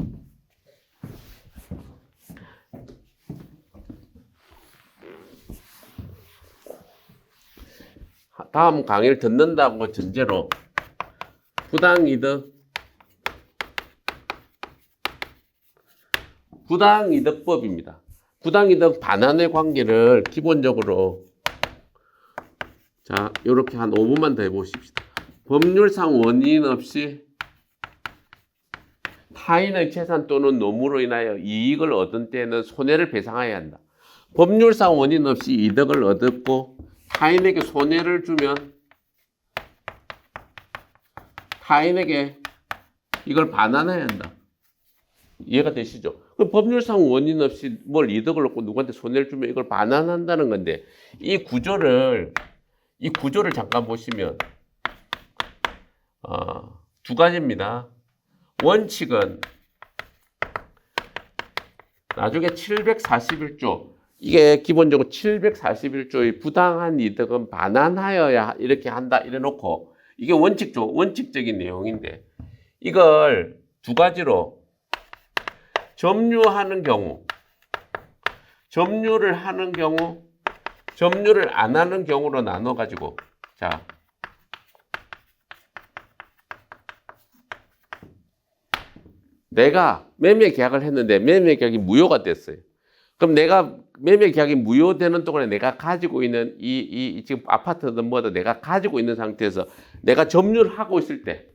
다음 강의를 듣는다고 전제로 부당이득법입니다. 부당이득 반환의 관계를 기본적으로 자, 이렇게 한 5분만 더 해보십시다. 법률상 원인 없이 타인의 재산 또는 노무로 인하여 이익을 얻은 때에는 손해를 배상해야 한다. 법률상 원인 없이 이득을 얻었고 타인에게 손해를 주면 타인에게 이걸 반환해야 한다. 이해가 되시죠? 법률상 원인 없이 뭘 이득을 얻고 누구한테 손해를 주면 이걸 반환한다는 건데 이 구조를 잠깐 보시면 두 가지입니다. 원칙은 나중에 741조 이게 기본적으로 741조의 부당한 이득은 반환하여야 이렇게 한다 이래 놓고 이게 원칙적인 내용인데 이걸 두 가지로 점유하는 경우, 점유를 하는 경우, 점유를 안 하는 경우로 나눠 가지고 자 내가 매매 계약을 했는데 매매 계약이 무효가 됐어요. 그럼 내가 매매 계약이 무효되는 동안에 내가 가지고 있는 이 지금 아파트든 뭐든 내가 가지고 있는 상태에서 내가 점유를 하고 있을 때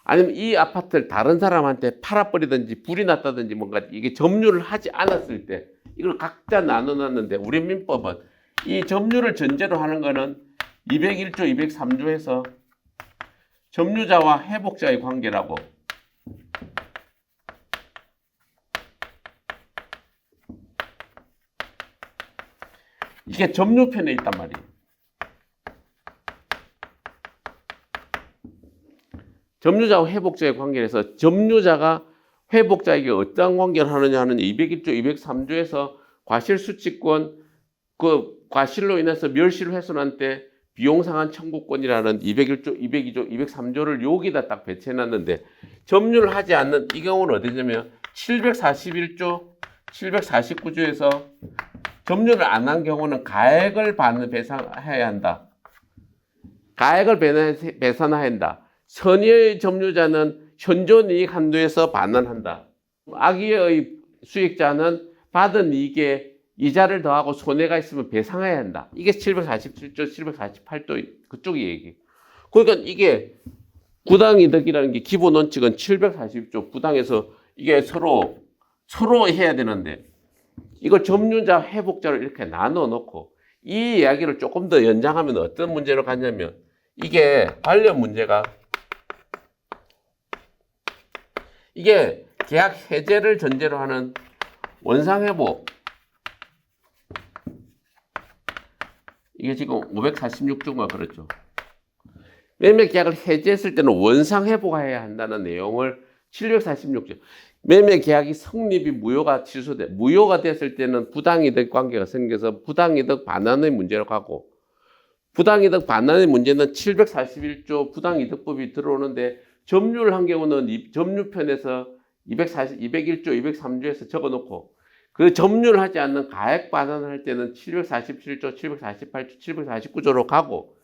아니면 이 아파트를 다른 사람한테 팔아버리든지 불이 났다든지 뭔가 이게 점유를 하지 않았을 때 이걸 각자 나눠놨는데 우리 민법은 이 점유를 전제로 하는 거는 201조, 203조에서 점유자와 회복자의 관계라고 이게 점유편에 있단 말이에요. 점유자와 회복자의 관계에서 점유자가 회복자에게 어떠한 관계를 하느냐 하는 201조, 203조에서 과실수취권, 그 과실로 인해서 멸실을 훼손한 때 비용상한 청구권이라는 201조, 202조, 203조를 여기다 딱 배치해놨는데 점유를 하지 않는 이 경우는 어디냐면 741조, 749조에서 점유를 안 한 경우는 가액을 배상해야 한다. 가액을 배상해야 한다. 선의의 점유자는 현존이익 한도에서 반환한다. 악의의 수익자는 받은 이익에 이자를 더하고 손해가 있으면 배상해야 한다. 이게 747조, 748조 그쪽 얘기. 그러니까 이게 부당이득이라는 게 기본 원칙은 740조 부당해서 이게 서로 해야 되는데 이걸 점유자, 회복자를 이렇게 나눠 놓고 이 이야기를 조금 더 연장하면 어떤 문제로 가냐면 이게 관련 문제가 이게 계약 해제를 전제로 하는 원상회복 이게 지금 546조가 그렇죠. 매매 계약을 해제했을 때는 원상회복해야 한다는 내용을 746조 매매 계약이 성립이 무효가 됐을 때는 부당이득 관계가 생겨서 부당이득 반환의 문제로 가고 부당이득 반환의 문제는 741조 부당이득법이 들어오는데 점유를 한 경우는 점유편에서 201조, 203조에서 적어놓고 그 점유를 하지 않는 가액 반환을 할 때는 747조, 748조, 749조로 가고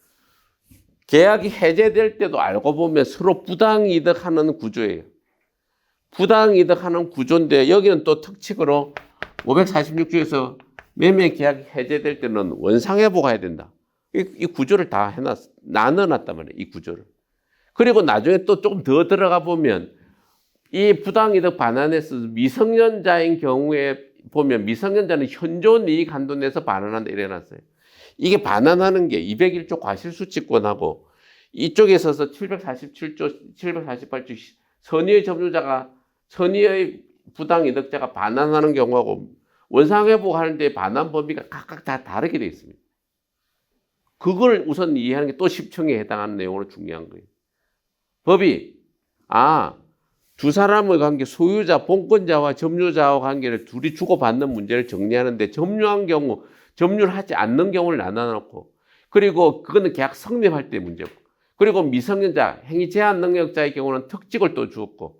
계약이 해제될 때도 알고 보면 서로 부당이득하는 구조예요. 부당이득하는 구조인데 여기는 또 특칙으로 546조에서 매매 계약이 해제될 때는 원상회복해야 된다. 이 구조를 다 나눠놨단 말이에요. 이 구조를. 그리고 나중에 또 조금 더 들어가 보면 이 부당이득 반환에서 미성년자인 경우에 보면 미성년자는 현존 이익 한도 내에서 반환한다 이래놨어요. 이게 반환하는 게 201조 과실수취권하고 이쪽에 있어서 747조, 748조 선의의 점유자가 선의의 부당이득자가 반환하는 경우하고 원상회복하는 데 반환 범위가 각각 다 다르게 되어 있습니다. 그걸 우선 이해하는 게 또 10층에 해당하는 내용으로 중요한 거예요. 법이 두 사람의 관계, 소유자, 본권자와 점유자와 관계를 둘이 주고받는 문제를 정리하는데 점유한 경우, 점유를 하지 않는 경우를 나눠놓고 그리고 그거는 계약 성립할 때 문제고 그리고 미성년자, 행위 제한 능력자의 경우는 특직을 또 주었고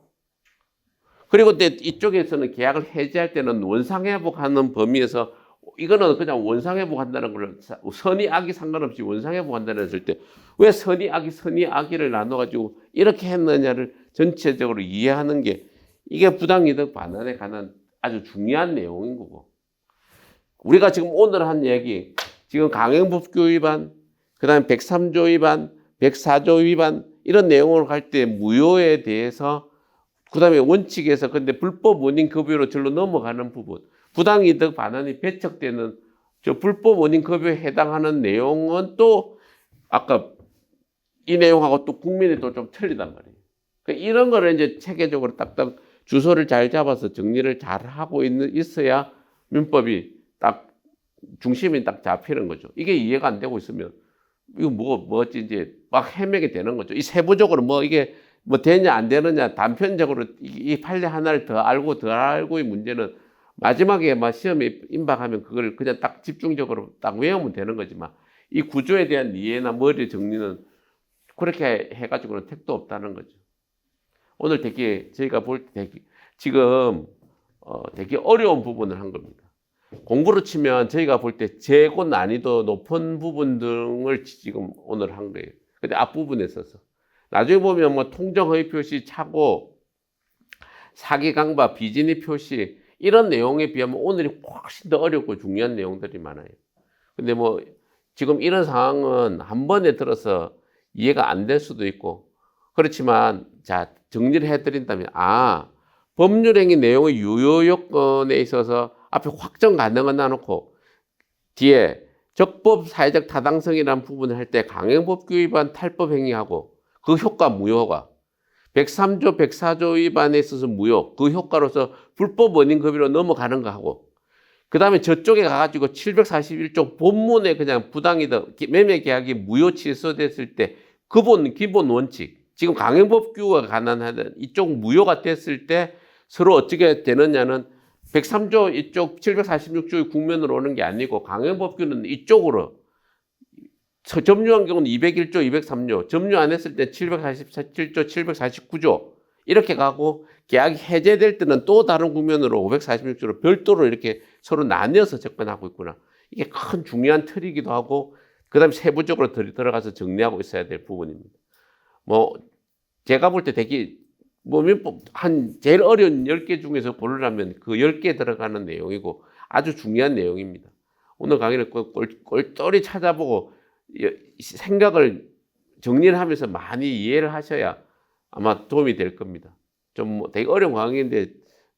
그리고 이쪽에서는 계약을 해지할 때는 원상회복하는 범위에서 이거는 그냥 원상회복한다는 걸 선의 악이 상관없이 원상회복한다는 했을 때 왜 선의 악이를 나눠가지고 이렇게 했느냐를 전체적으로 이해하는 게 이게 부당이득 반환에 관한 아주 중요한 내용인 거고, 우리가 지금 오늘 한 얘기 지금 강행법규 위반, 그다음에 103조 위반, 104조 위반 이런 내용을 갈 때 무효에 대해서, 그다음에 원칙에서 근데 불법 원인 급여로 절로 넘어가는 부분, 부당이득 반환이 배척되는 저 불법 원인 급여에 해당하는 내용은 또 아까 이 내용하고 또 국민이 또 좀 틀리단 말이에요. 그러니까 이런 거를 이제 체계적으로 딱딱 주소를 잘 잡아서 정리를 잘 하고 있어야 민법이 딱 중심이 딱 잡히는 거죠. 이게 이해가 안 되고 있으면 이거 뭐지 이제 막 헤매게 되는 거죠. 이 세부적으로 뭐 이게 뭐 되냐 안 되느냐 단편적으로 이 판례 하나를 더 알고의 문제는 마지막에 막 시험에 임박하면 그걸 그냥 딱 집중적으로 딱 외우면 되는 거지만 이 구조에 대한 이해나 머리 정리는 그렇게 해가지고는 택도 없다는 거죠. 오늘 되게 저희가 볼 때 지금 되게 어려운 부분을 한 겁니다. 공부로 치면 저희가 볼 때 재고 난이도 높은 부분 등을 지금 오늘 한 거예요. 근데 앞부분에 있어서 나중에 보면 뭐 통정허위 표시, 착오, 사기 강박, 비진입 표시 이런 내용에 비하면 오늘이 훨씬 더 어렵고 중요한 내용들이 많아요. 근데 뭐 지금 이런 상황은 한 번에 들어서 이해가 안 될 수도 있고, 그렇지만 자 정리를 해드린다면 법률행위 내용의 유효 요건에 있어서 앞에 확정 가능은 놔놓고 뒤에 적법 사회적 타당성이라는 부분을 할 때 강행법규 위반 탈법 행위하고 그 효과 무효가 103조 104조 위반에 있어서 무효, 그 효과로서 불법 원인 급여로 넘어가는 거 하고, 그 다음에 저쪽에 가가지고 741조 본문에 그냥 부당이득 매매 계약이 무효 취소됐을 때 기본 원칙, 지금 강행법규와 관한 이쪽 무효가 됐을 때 서로 어떻게 되느냐는 103조 이쪽 746조의 국면으로 오는 게 아니고 강행법규는 이쪽으로, 점유한 경우는 201조, 203조, 점유 안 했을 때 747조, 749조 이렇게 가고 계약이 해제될 때는 또 다른 국면으로 546조로 별도로 이렇게 서로 나뉘어서 접근하고 있구나. 이게 큰 중요한 틀이기도 하고 그 다음에 세부적으로 들어가서 정리하고 있어야 될 부분입니다. 뭐 제가 볼 때 되게 뭐 한 제일 어려운 10개 중에서 고르라면 그 10개 들어가는 내용이고 아주 중요한 내용입니다. 오늘 강의를 꼴똘히 찾아보고 생각을 정리를 하면서 많이 이해를 하셔야 아마 도움이 될 겁니다. 좀 되게 어려운 강의인데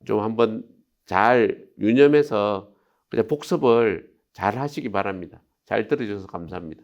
좀 한번 잘 유념해서 그냥 복습을 잘 하시기 바랍니다. 잘 들어주셔서 감사합니다.